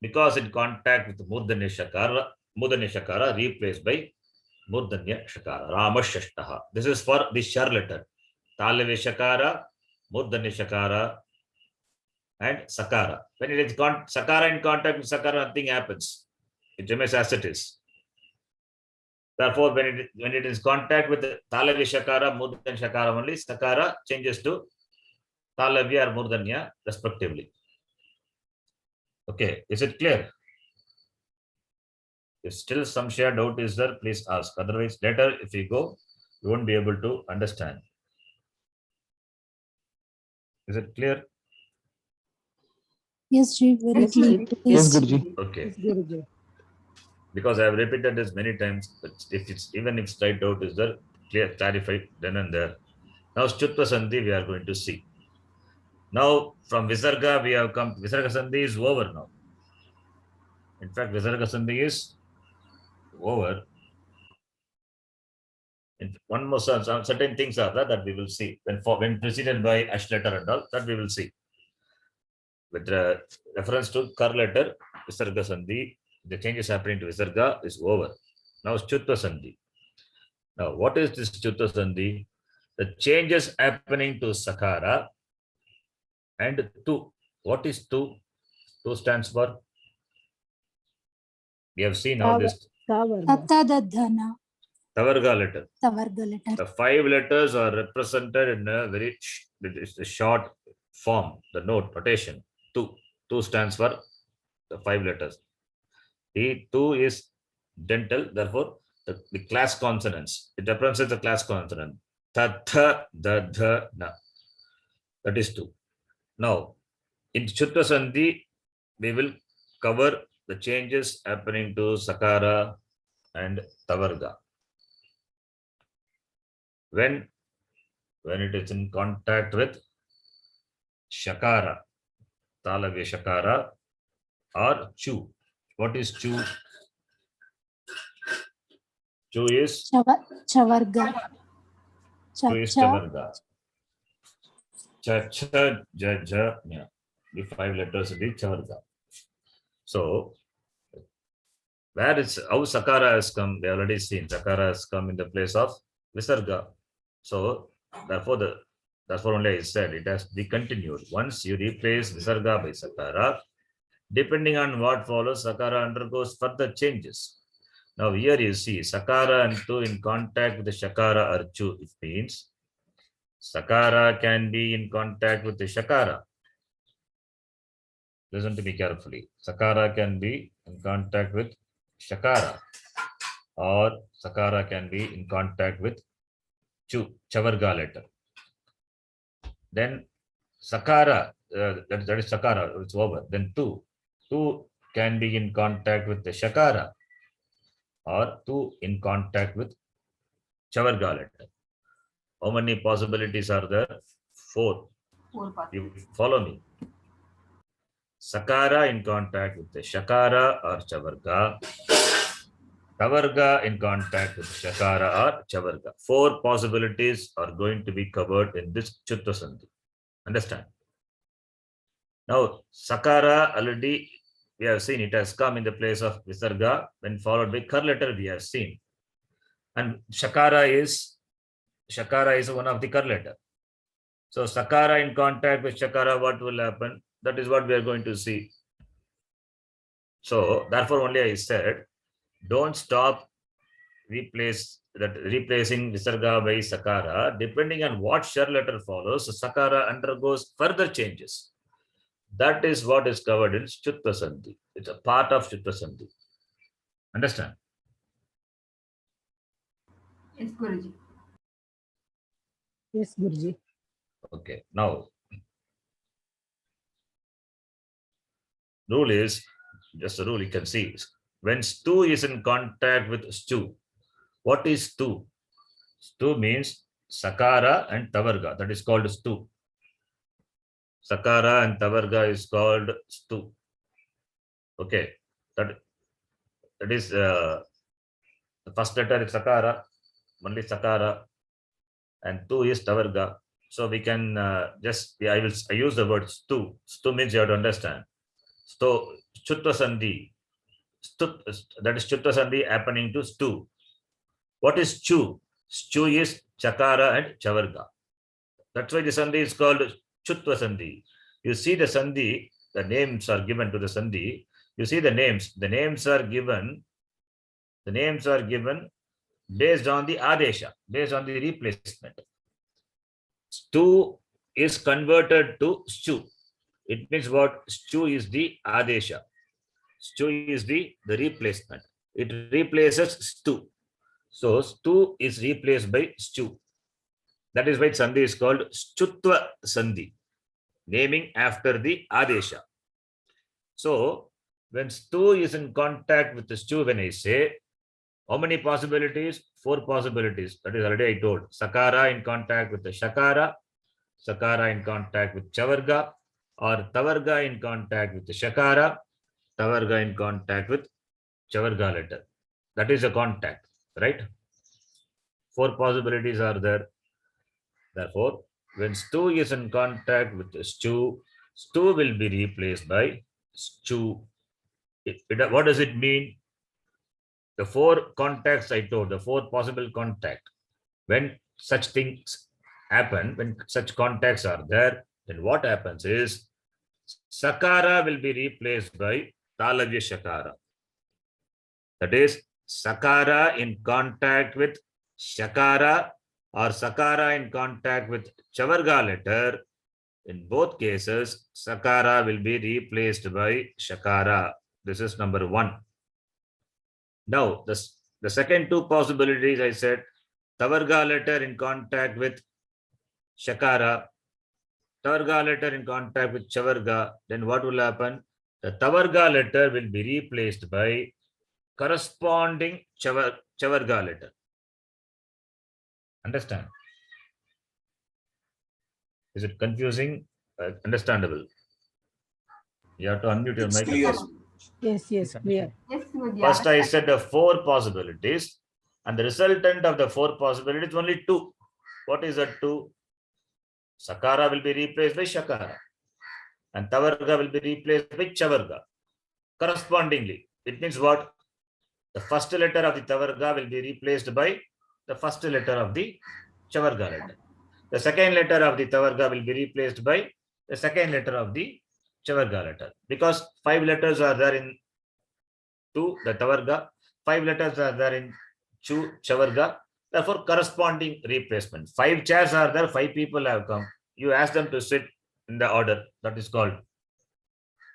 because in contact with Murdanya Shakara replaced by Murdanya Shakara, Rama Shashtaha. This is for the Shar letter. Talave Shakara, Murdanya Shakara, and Sakara. When it is Sakara in contact with Sakara, nothing happens. It remains as it is. Therefore, when it is contact with Talave Shakara, Murdanya Shakara only, Sakara changes to Talavya or Murdanya respectively. Okay, is it clear? If still some share doubt is there, please ask. Otherwise, later if you go, you won't be able to understand. Is it clear? Yes, Ji, very Yes, clear. Ji. Yes, Guruji. Okay. Yes, Guruji. Because I have repeated this many times, but if it's even if slight doubt is there, clarify then and there. Now Chutva Sandhi we are going to see. Now from Visarga we have come. Visarga Sandhi is over now. In fact, Visarga Sandhi is over. One more certain things are there that we will see when preceded by ash letter and all that we will see. With reference to kar letter, Visarga Sandhi, the changes happening to Visarga is over. Now Chutva Sandhi. Now what is this Chutva Sandhi? The changes happening to Sakara and Tu. What is Tu? Tu stands for? We have seen how this Tavarga. Tattadadhana. Tavarga letter. Tavarga letter. The 5 letters are represented in a very short form, the notation. Tu stands for the 5 letters. The Tu is dental, therefore the class consonants. It represents the class consonant. Ta, tha, da, dha, na. That is Tu. Now, in Chutva Sandhi, we will cover the changes happening to Sakara and Tavarga. When it is in contact with Shakara, Talavya Shakara or Chu. What is Chu? Chu is? Chavarga. Chu is Chavarga. Cha, cha, ja, ja, yeah. The 5 letters of the Chavarga. So, where is how Sakara has come? We already seen Sakara has come in the place of Visarga. So, therefore only I said it has to be continued. Once you replace Visarga by Sakara, depending on what follows, Sakara undergoes further changes. Now here you see Sakara and Tu in contact with the Shakara or Chu. It means Sakara can be in contact with the Shakara. Listen to me carefully. Sakara can be in contact with Shakara, or Sakara can be in contact with Chu, Chavarga letter. Then Sakara, that is Sakara, it's over. Then Tu can be in contact with the Shakara, or Tu in contact with Chavarga letter. How many possibilities are there? 4. 4 You follow me. Sakara in contact with the Shakara or Chavarga. Tavarga in contact with Shakara or Chavarga. 4 possibilities are going to be covered in this Chutva Sandhi. Understand? Now, Sakara already we have seen it has come in the place of Visarga when followed by kar letter we have seen. And Shakara is one of the kar letter. So Sakara in contact with Shakara, what will happen? That is what we are going to see. So therefore only I said, don't stop replacing visarga by sakara. Depending on what shar letter follows, sakara undergoes further changes. That is what is covered in Chutta Sandhi. It's a part of Chutta Sandhi. Understand? Yes, Guruji. Yes, Guruji. Okay. Now, rule is just a rule you can see. When stu is in contact with stu, what is stu? Stu means sakara and tavarga. That is called stu. Sakara and tavarga is called stu. Okay. That is the first letter is sakara, only sakara, and tu is tavarga. So we can I use the word stu. Stu means you have to understand. So Chutta Sandhi, that is Chutta Sandhi happening to stu. What is chu? Chu is chakara and chavarga. That's why the Sandhi is called Chutta Sandhi. You see the Sandhi, the names are given to the Sandhi. You see the names. The names are given based on the adesha, based on the replacement. Stu is converted to stu. It means what? Stu is the adesha. Stu is the replacement. It replaces stu. So stu is replaced by stu. That is why Sandhi is called Chutva Sandhi, naming after the adesha. So when stu is in contact with the stu, when I say, how many possibilities? 4 possibilities. That is already I told. Sakara in contact with the shakara, sakara in contact with chavarga, or tavarga in contact with the shakara, tavarga in contact with chavarga letter. That is a contact, right? 4 possibilities are there. Therefore, when stu is in contact with the stu, stu will be replaced by stu. What does it mean? The 4 contacts I told, the 4 possible contact. When such things happen, when such contacts are there, then what happens is sakara will be replaced by talavya shakara. That is sakara in contact with shakara or sakara in contact with chavarga letter. In both cases, sakara will be replaced by shakara. This is number 1. Now, the second 2 possibilities I said, tavarga letter in contact with shakara, tavarga letter in contact with chavarga, then what will happen? The tavarga letter will be replaced by corresponding chavarga letter. Understand? Is it confusing? Understandable? You have to unmute your It's mic. clear. Yes, yes, clear. Yes, Guruji. First, I said the 4 possibilities, and the resultant of the 4 possibilities only 2. What is that 2? Sakara will be replaced by shakara, and tavarga will be replaced by chavarga. Correspondingly, it means what? The first letter of the tavarga will be replaced by the first letter of the chavarga letter. The second letter of the tavarga will be replaced by the second letter of the chavarga letter. Because 5 letters are there in tu, the tavarga, 5 letters are there in chu, chavarga. Therefore, corresponding replacement. 5 chairs are there, 5 people have come. You ask them to sit in the order. That is called,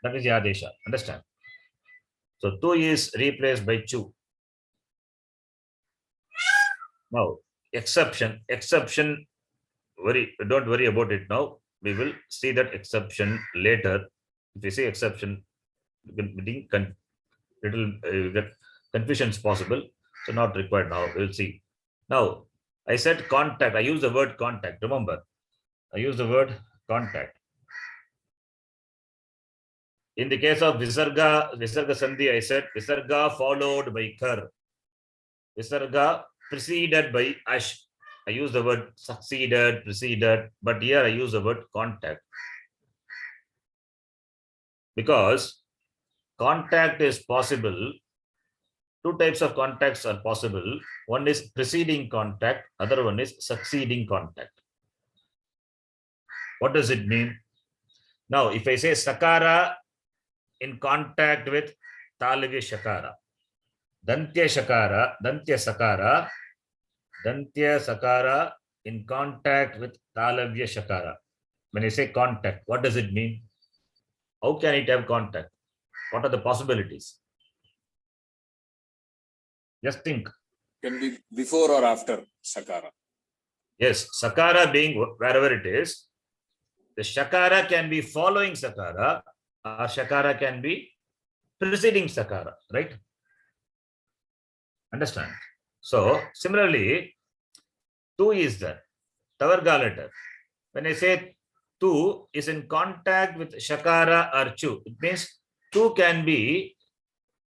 that is the adesha. Understand? So, tu is replaced by chu. Now, exception, don't worry about it now. We will see that exception later. If we say exception, little confusion is possible. So not required now. We'll see. Now, I said contact. I use the word contact. Remember, I use the word contact. In the case of Visarga Sandhi, I said Visarga followed by Kar. Visarga preceded by Ash. I use the word succeeded, preceded, but here I use the word contact. Because contact is possible. 2 types of contacts are possible. One is preceding contact, other one is succeeding contact. What does it mean? Now, if I say sakara in contact with talavya shakara, dantya sakara in contact with talavya shakara. When I say contact, what does it mean? How can it have contact? What are the possibilities? Just think. Can be before or after sakara. Yes, sakara being wherever it is, the shakara can be following sakara, or shakara can be preceding sakara, right? Understand? So, similarly, tu is there, tavarga letter. When I say tu is in contact with shakara or chu, it means tu can be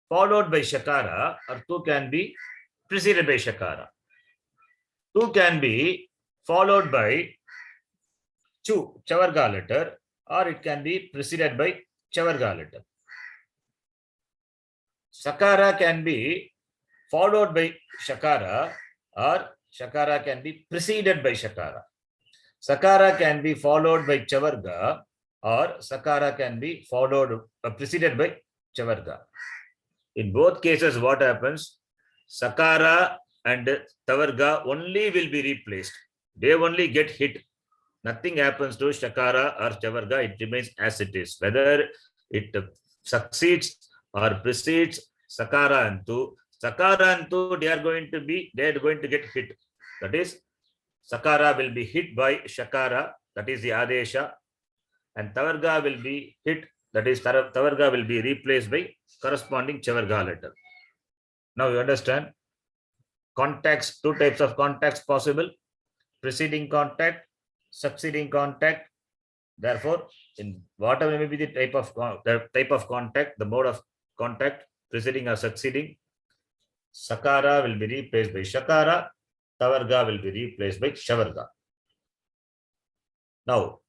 followed by shakara or tu can be preceded by shakara. Tu can be followed by chu, chavarga letter, or it can be preceded by chavarga letter. Sakara can be followed by shakara, or shakara can be preceded by shakara. Sakara can be followed by chavarga, or sakara can be followed preceded by chavarga. In both cases, what happens? Sakara and tavarga only will be replaced. They only get hit. Nothing happens to shakara or chavarga. It remains as it is. Whether it succeeds or precedes sakara and tu, they are going to get hit. That is, sakara will be hit by shakara, that is the adesha, and tavarga will be hit, that is tavarga will be replaced by corresponding chavarga letter. Now you understand? Contacts, two types of contacts possible: preceding contact, succeeding contact. Therefore, in whatever may be the type of contact, the mode of contact, preceding or succeeding, sakara will be replaced by shakara, tavarga will be replaced by shavarga. Now,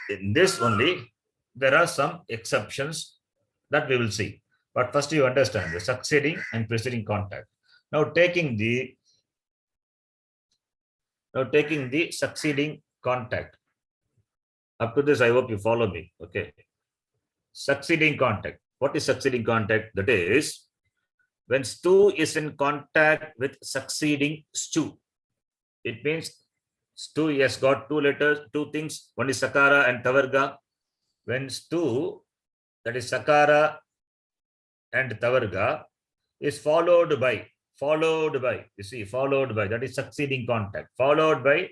in this only, there are some exceptions that we will see. But first you understand the succeeding and preceding contact. Now taking the succeeding contact. Up to this, I hope you follow me. Okay. Succeeding contact. What is succeeding contact? That is, when stu is in contact with succeeding stu, it means stu has got two letters, two things. One is sakara and tavarga. When stu, that is sakara and tavarga, is followed by, you see, followed by, that is succeeding contact, followed by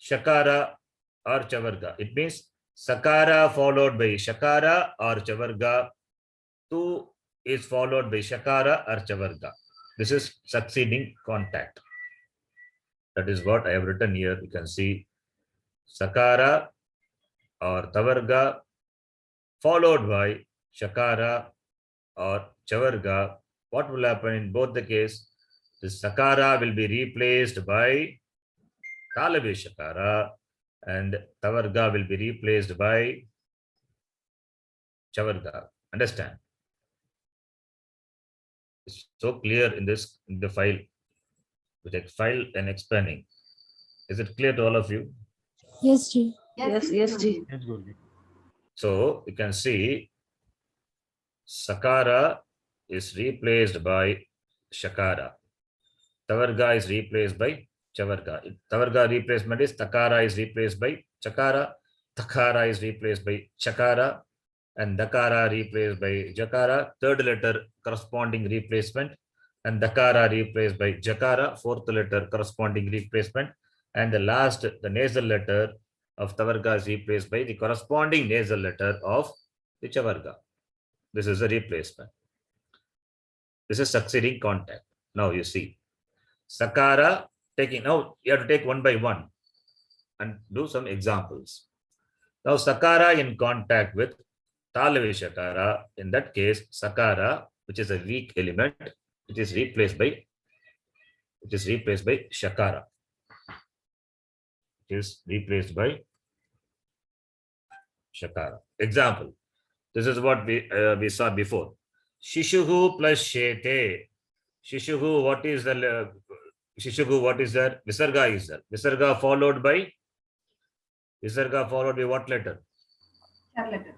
shakara or chavarga. It means sakara followed by shakara or chavarga, tu is followed by shakara or chavarga. This is succeeding contact. That is what I have written here. You can see sakara or tavarga followed by shakara or chavarga. What will happen in both the case? The sakara will be replaced by talavya shakara and tavarga will be replaced by chavarga. Understand? It's so clear in the file, with a file and expanding. Is it clear to all of you? Yes, Ji. Yes, Ji. So you can see sakara is replaced by shakara. Tavarga is replaced by chavarga. Tavarga replacement is takara is replaced by chakara. Takara is replaced by chakara. And dakara replaced by jakara. Third letter corresponding replacement. And dakara replaced by jakara. Fourth letter corresponding replacement. And the last, the nasal letter of tavarga is replaced by the corresponding nasal letter of the chavarga. This is a replacement. This is succeeding contact. Now you see sakara taking, now you have to take one by one and do some examples. Now sakara in contact with talavya shakara, in that case sakara, which is a weak element, it is replaced by shakara. It is replaced by shakara. Example. This is what we saw before. Shishuhu plus shete. Shishuhu, what is the Shishuhu? What is that? Visarga is there. Visarga followed by what letter? Shar letter.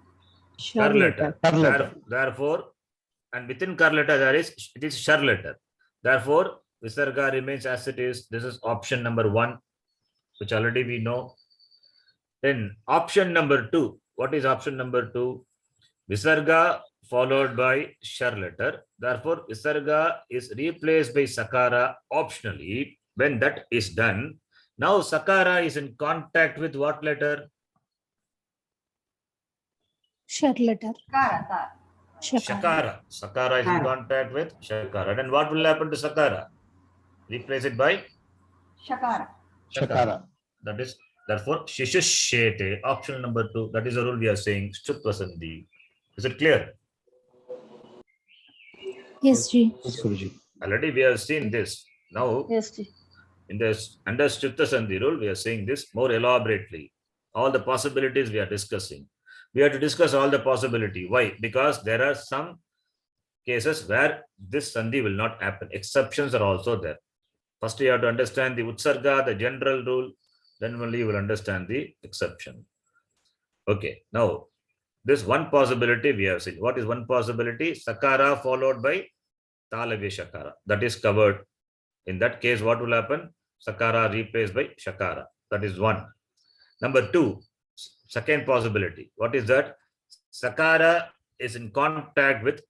Kar letter. Kar letter. Therefore, and within kar letter it is shar letter. Therefore, visarga remains as it is. This is option number 1, which already we know. Then option number 2. What is option number 2? Visarga followed by shar letter. Therefore, visarga is replaced by sakara optionally. When that is done, now sakara is in contact with what letter? Shar letter. Kara. Shakara. Shakara. Sakara is in Shakara. contact with shakara. Then what will happen to sakara? Replace it by Shakara. Shakara. That is, therefore, shishushete. Option number 2. That is the rule we are saying. Shutva sandhi. Is it clear? Yes, Ji. Yes, Guruji. Already we have seen this. Now, Yes, Ji. in this under Shutva sandhi rule, we are saying this more elaborately. All the possibilities we are discussing. We have to discuss all the possibility. Why? Because there are some cases where this sandhi will not happen. Exceptions are also there. First, you have to understand the utsarga, the general rule. Then only you will understand the exception. Okay. Now, this one possibility we have seen. What is one possibility? Sakara followed by talavya shakara. That is covered. In that case, what will happen? Sakara replaced by shakara. That is 1. Number 2, second possibility. What is that? Sakara is in contact with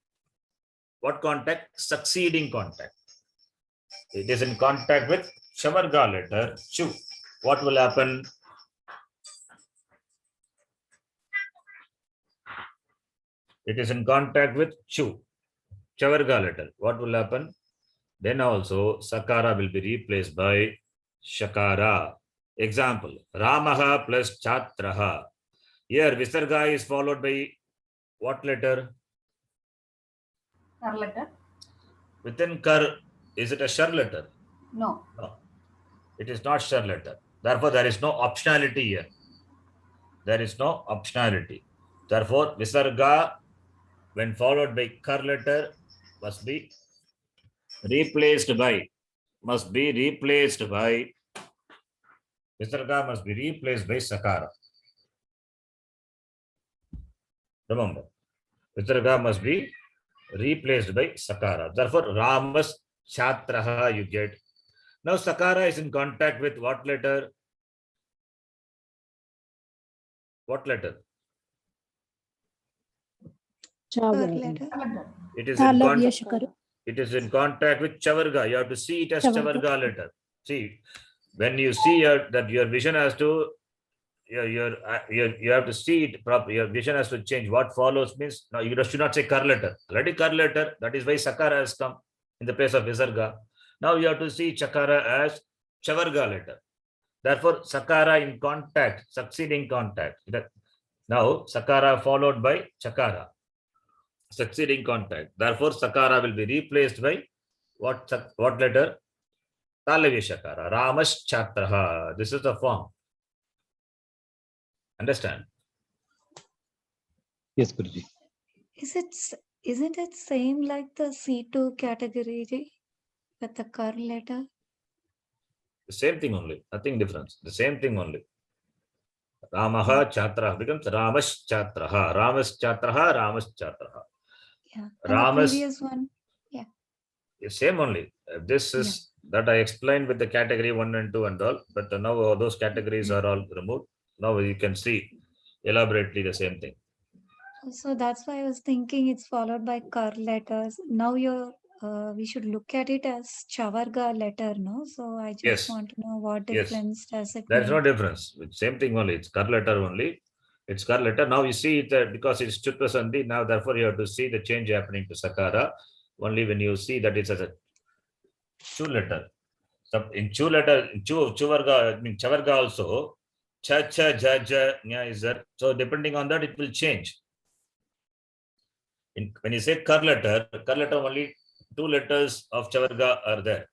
what contact? Succeeding contact. It is in contact with shavarga letter chu. What will happen? It is in contact with chu, shavarga letter. What will happen? Then also sakara will be replaced by shakara. Example, Ramaha plus Chatraha. Here visarga is followed by what letter? Kar letter. Within kar, is it a shar letter? No. No. It is not shar letter. Therefore, there is no optionality here. There is no optionality. Therefore, visarga, when followed by kar letter, must be replaced by visarga must be replaced by sakara. Remember, visarga must be replaced by sakara. Therefore, Ramas Chatraha you get. Now, sakara is in contact with what letter? What letter? Kar Chavarga. letter. Kar letter. It is in Talavya contact. shakara. It is in contact with chavarga. You have to see it as Chavarga. chavarga letter. See, when you see that your vision has to, you have to see it proper. Your vision has to change. What follows means, no, you should not say kar letter. Already kar letter. That is why sakara has come in the place of visarga. Now you have to see chakara as chavarga letter. Therefore, sakara in contact, succeeding contact. Now sakara followed by chakara, succeeding contact. Therefore, sakara will be replaced by what letter? Talavya shakara. Ramas Chatraha. This is the form. Understand? Yes, Guruji. Isn't it same like the C2 category with the kar letter? The same thing only. Nothing difference. The same thing only. Ramaha Chatraha becomes Ramas Chatraha. Ramas Chatraha. Ramas Chatraha. Yeah. And Ramas. the previous one. Same only. This is that I explained with the category 1 and 2 and all. But now those categories are all removed. Now you can see elaborately the same thing. So that's why I was thinking it's followed by kar letters. Now we should look at it as chavarga letter, no? So I just Yes. want to know what Yes. difference does it There is make? no difference. It's same thing only. It's kar letter only. It's kar letter. Now you see it because it's chutva sandhi. Now therefore you have to see the change happening to sakara only when you see that it's as a chu letter. So in chu letter, chuvarga, I mean chavarga also. Cha cha ja ja nya is there. So depending on that, it will change. When you say kar letter only 2 letters of chavarga are there.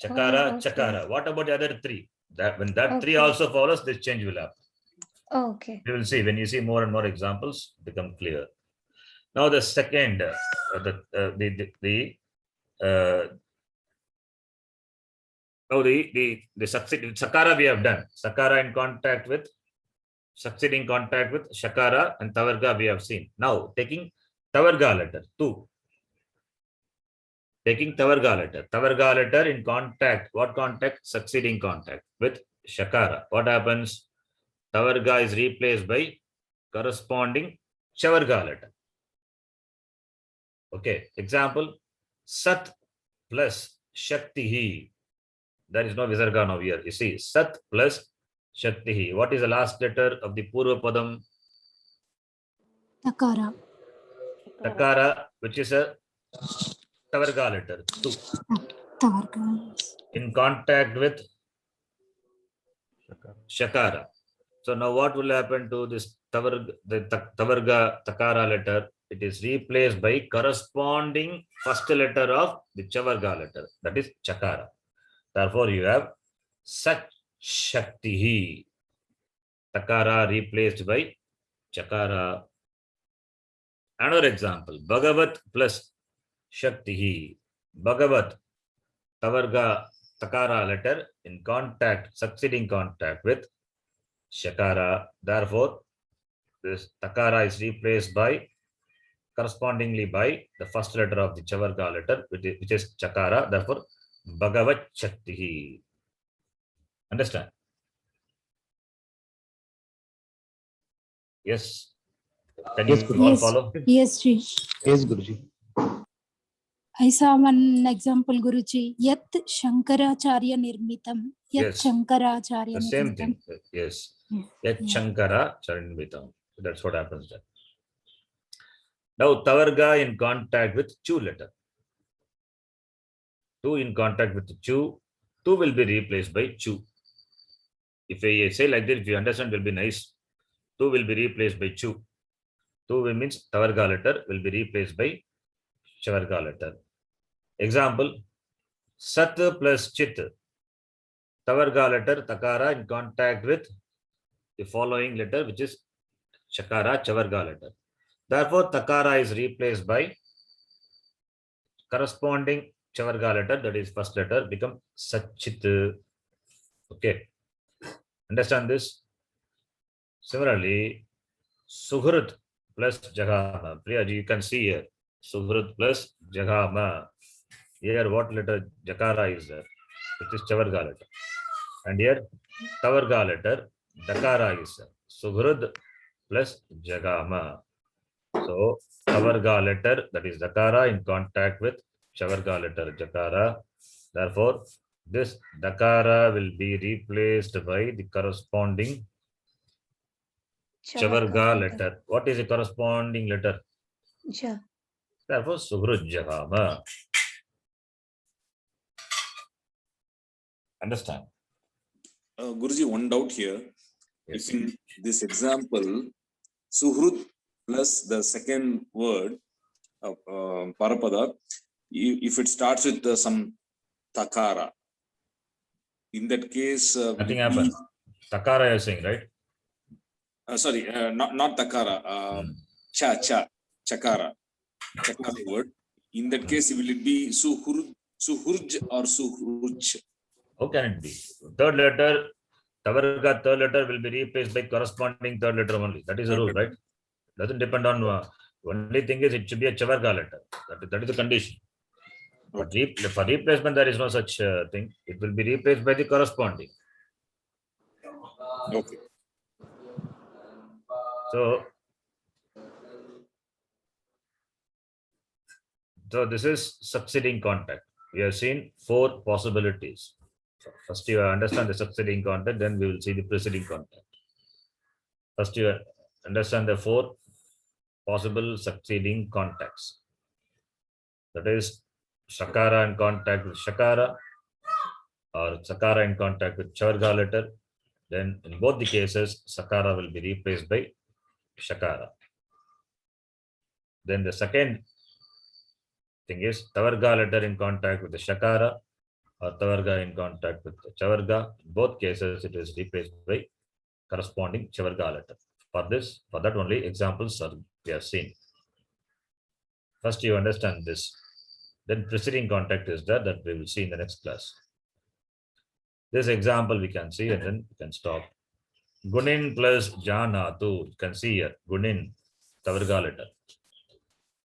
Chakara, okay. chakara. What about the other 3? That when that 3 Okay. also follows, this change will happen. Okay. You will see when you see more and more examples become clear. Now the second, the succeed sakara we have done. Sakara in contact with succeeding contact with Shakara and Tavarga we have seen. Now taking Tavarga letter 2. Taking Tavarga letter. Tavarga letter in contact. What contact? Succeeding contact with Shakara. What happens? Tavarga is replaced by corresponding Chavarga letter. Okay. Example. Sat plus Shaktihi. There is no Visarga now here. You see, Sat plus Shaktihi. What is the last letter of the Purva Padam? Takara. Takara, which is a Tavarga letter 2. Tavarga. In contact with Shakara. So now what will happen to this Tavarga Takara letter? It is replaced by corresponding first letter of the Chavarga letter. That is Chakara. Therefore, you have Sat Shaktihi. Takara replaced by Chakara. Another example. Bhagavat plus Shaktihi. Bhagavat. Tavarga Takara letter in contact, succeeding contact with Shakara. Therefore, this Takara is replaced by correspondingly by the first letter of the Chavarga letter, which is Chakara. Therefore, Bhagavat Shaktihi. Understand? Yes. Can Yes, you Guruji. all Yes. follow? Yes, Ji. Yes, Guruji. I saw one example, Guruji. Yat Shankaracharya Nirmitam. Yat Yes. Shankaracharya The same Nirmitam. thing. Yes. Yeah. Yat Yeah. Shankara Charanvitam. That's what happens there. Now, Tavarga in contact with Chu letter. 2 in contact with Chu. 2 will be replaced by Chu. If I say like this, if you understand, it will be nice. 2 will be replaced by Chu. 2 means Tavarga letter will be replaced by Chavarga letter. Example, Sat plus Chit. Tavarga letter, Takara in contact with the following letter, which is Chakara, Chavarga letter. Therefore, Takara is replaced by corresponding Chavarga letter, that is first letter, become Satchit. Okay. Understand this? Similarly, Suhrut plus Jagama. Priyaji, you can see here. Suhrut plus Jagama. Here, what letter Jakara is there? It is Chavarga letter. And here, Tavarga letter, Dakara is there. Suhrut plus Jagama. So, Tavarga letter, that is Dakara, in contact with Chavarga letter, Jakara. Therefore, this Dakara will be replaced by the corresponding Chavarga letter. What is the corresponding letter? Ja. Therefore, Suhrut Jagama. Understand? Guruji, one doubt here. Yes. If in this example, Suhrut plus the second word of Parapada, if it starts with some Takara, in that case, Nothing happens. Takara, you're saying, right? Sorry, not Takara, Chakara word. In that case, will it be Suhurj or Suhruj? How can it be? Third letter, Tavarga third letter will be replaced by corresponding third letter only. That is the rule, right? Doesn't depend on only thing is it should be a Chavarga letter. That is the condition. But for replacement, there is no such thing. It will be replaced by the corresponding. Okay. So this is succeeding contact. We have seen 4 possibilities. First, you understand the succeeding contact, then we will see the preceding contact. First, you understand the 4 possible succeeding contacts. That is Shakara in contact with Shakara or Sakara in contact with Chavarga letter. Then in both the cases, Sakara will be replaced by Shakara. Then the second thing is Tavarga letter in contact with the Shakara or Tavarga in contact with the Chavarga. In both cases, it is replaced by corresponding Chavarga letter. For that only examples we have seen. First, you understand this. Then preceding contact is that we will see in the next class. This example we can see and then we can stop. Gunin plus Janatu. You can see here, Gunin, Tavarga letter,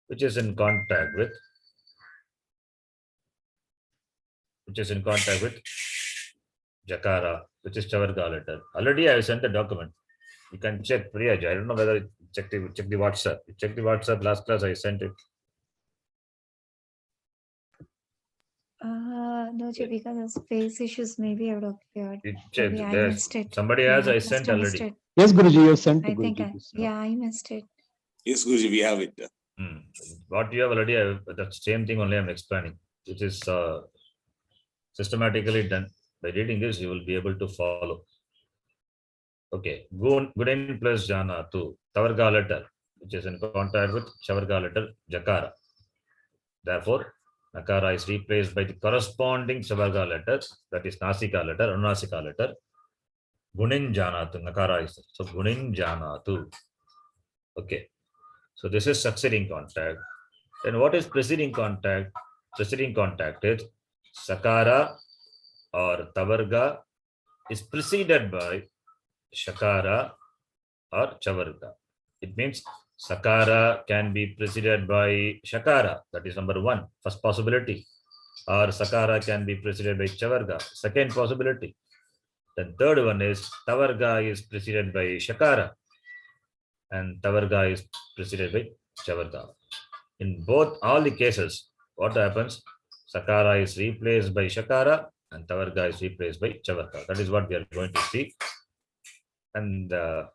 which is in contact with Jakara, which is Chavarga letter. Already I sent the document. You can check, Priyaj. I don't know whether you check the WhatsApp. You check the WhatsApp. Last class I sent it. No, because of space issues, maybe I would have appeared. You check. Maybe I There's missed it. somebody Yeah, else I must sent have already. missed it. Yes, Guruji, you have sent to I think, Guruji. this, yeah, I missed it. Yes, Guruji, we have it. What you have already, the same thing only I'm explaining. It is systematically done. By reading this, you will be able to follow. Okay, Gunin plus Janatu, Tavarga letter, which is in contact with Chavarga letter, Jakara. Therefore, Nakara is replaced by the corresponding Chavarga letter, that is Nasika letter, Anunasika letter. Gunin Janatu, Nakara is there. So Gunin Janatu. Okay. So this is succeeding contact. Then what is preceding contact? Preceding contact is Sakara or Tavarga is preceded by Shakara or Chavarga. It means Sakara can be preceded by Shakara. That is number one, first possibility. Or Sakara can be preceded by Chavarga, second possibility. The third one is Tavarga is preceded by Shakara and Tavarga is preceded by Chavarga. In both all the cases, what happens? Sakara is replaced by Shakara and Tavarga is replaced by Chavarga. That is what we are going to see. And that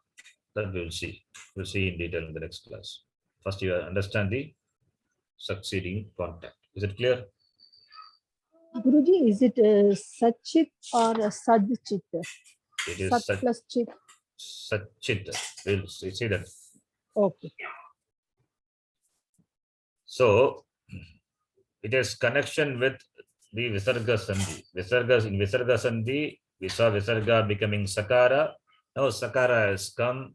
we will see. We'll see in detail in the next class. First, you understand the succeeding contact. Is it clear? Guruji, is it Sachit or Sadchit? It is Sat plus Chit. Sachit. We'll see that. Okay. So, it is connection with the Visarga Sandhi. In Visarga Sandhi, we saw Visarga becoming Sakara. Now Sakara has come.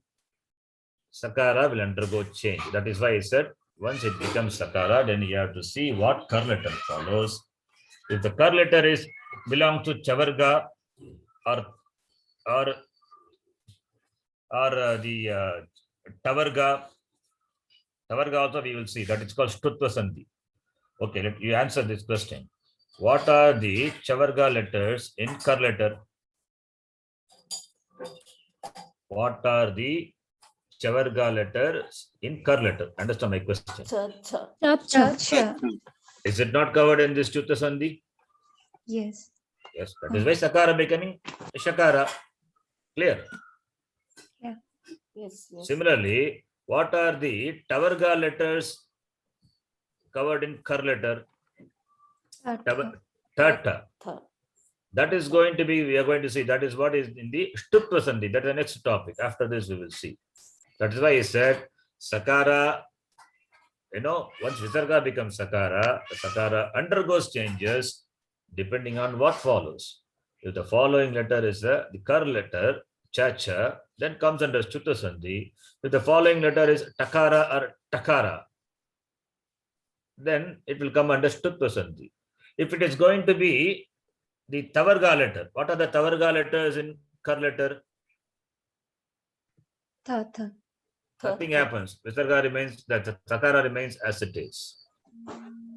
Sakara will undergo change. That is why I said, once it becomes Sakara, then you have to see what Kar letter follows. If the Kar letter is belong to Chavarga or the Tavarga also we will see that it's called Stutva Sandhi. Okay, let you answer this question. What are the Chavarga letters in Kar letter? What are the Chavarga letters in Kar letter? Understand my question? Cha. Is it not covered in this Stutva Sandhi? Yes. Yes, that is why Sakara becoming Shakara. Clear? Yeah. Yes. Similarly, what are the Tavarga letters covered in Kar letter? Tata. That is going to be, we are going to see, that is what is in the Stutva Sandhi. That is the next topic. After this, we will see. That is why he said, Sakara, once Visarga becomes Sakara, the Sakara undergoes changes depending on what follows. If the following letter is the Kar letter, Chacha, then comes under Stutva Sandhi. If the following letter is Takara or Takara, then it will come under Stutva Sandhi. If it is going to be the Tavarga letter, what are the Tavarga letters in Kar letter? Tha. Nothing happens. Visarga remains, the Sakara remains as it is.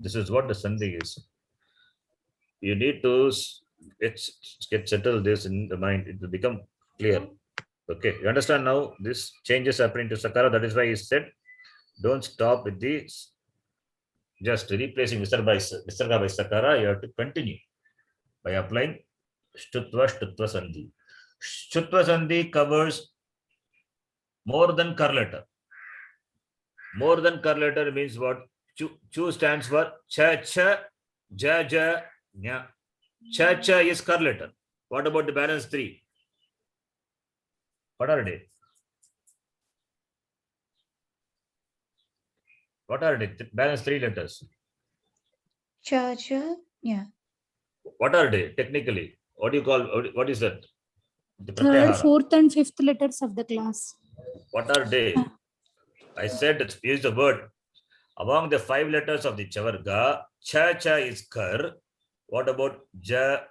This is what the Sandhi is. You need to get settled this in the mind. It will become clear. Okay, you understand now? This changes happening to Sakara. That is why he said, don't stop with this. Just replacing Visarga by Sakara. You have to continue by applying Stutva Sandhi. Stutva Sandhi covers more than Kar letter. More than Kar letter means what? Chu stands for Cha, Ja, Nya. Cha is Kar letter. What about the balance three? What are they? What are they? Balance three letters. Cha. Yeah. What are they technically? What do you call? What is that? The Third, Pratyahara. fourth, and fifth letters of the class. What are they? I said, use the word. Among the 5 letters of the Chavarga, Cha is Kar. What about Ja,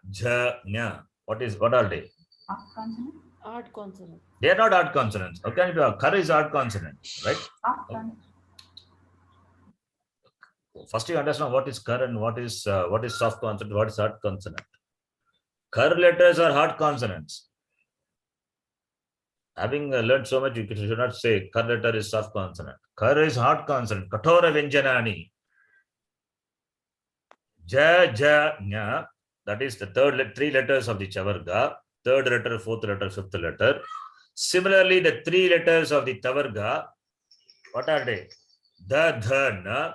Nya? What are they? Odd consonant. They are not hard consonants. How can it be? Kar is hard consonant, right? Soft. First, you understand what is kar and what is soft consonant, what is hard consonant. Kar letters are hard consonants. Having learned so much, you should not say kar letter is soft consonant. Kar is hard consonant. Kathora vyanjanani. Ja, ja, nya. That is the three letters of the Chavarga. Third letter, fourth letter, fifth letter. Similarly, the three letters of the Tavarga, what are they? Da, dha, na.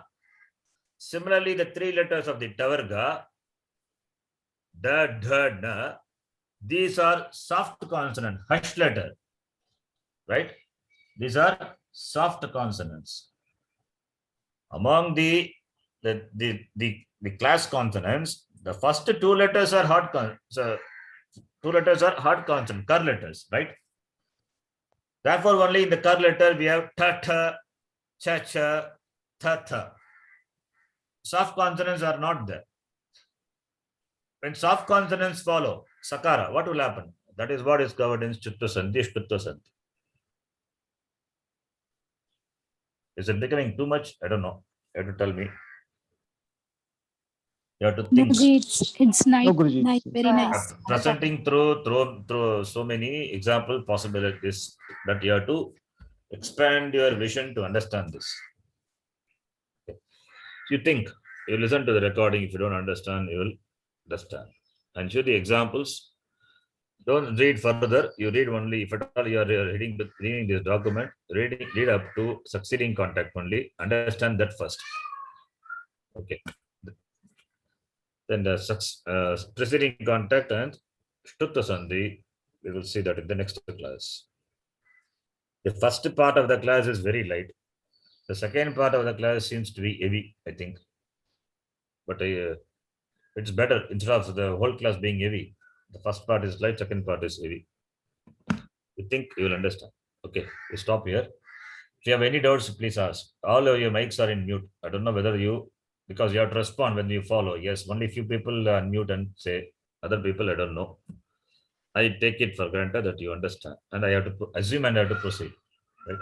Similarly, the three letters of the Tavarga, da, dha, na. These are soft consonant, hush letter, right? These are soft consonants. Among the class consonants, the first two letters are hard consonant, kar letters, right? Therefore, only in the kar letter we have ta, ta, cha, cha, tha, tha. Soft consonants are not there. When soft consonants follow sakara, what will happen? That is what is covered in Chutta Santi, Shtutta Santi. Is it becoming too much? I don't know. You have to tell me. You have to think. Guruji, it's nice, No, Guruji. nice, very nice. Presenting through so many example possibilities that you have to expand your vision to understand this. Okay. You think, you listen to the recording. If you don't understand, you will understand. And show the examples. Don't read further. You read only if at all you are reading this document. Read up to succeeding contact only. Understand that first. Okay. Then the preceding contact and Shtutta Sandhi, we will see that in the next class. The first part of the class is very light. The second part of the class seems to be heavy, I think. But it's better instead of the whole class being heavy. The first part is light, second part is heavy. You think you will understand. Okay, we stop here. If you have any doubts, please ask. All of your mics are in mute. I don't know whether because you have to respond when you follow. Yes, only few people unmute and say. Other people, I don't know. I take it for granted that you understand. And I have to assume and I have to proceed. Right?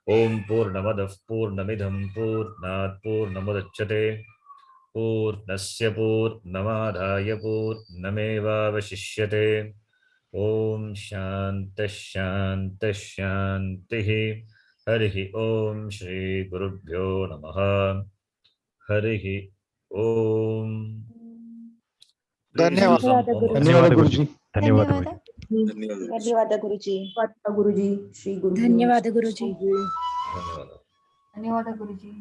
Om Purnamadav Purnamidham Purnat Purnamudachyate Purnasya Purnamadhaya Purnameva Vashishyate Om Shanta Shanta Shantihi Harihi Om Shri Gurubhyo Namaha Harihi Om. Dhanyawad Guruji. Dhanyawada. Dhanyawada Guruji. Dhanyawada Guruji. Dhanyawada. Dhanyawada Guruji.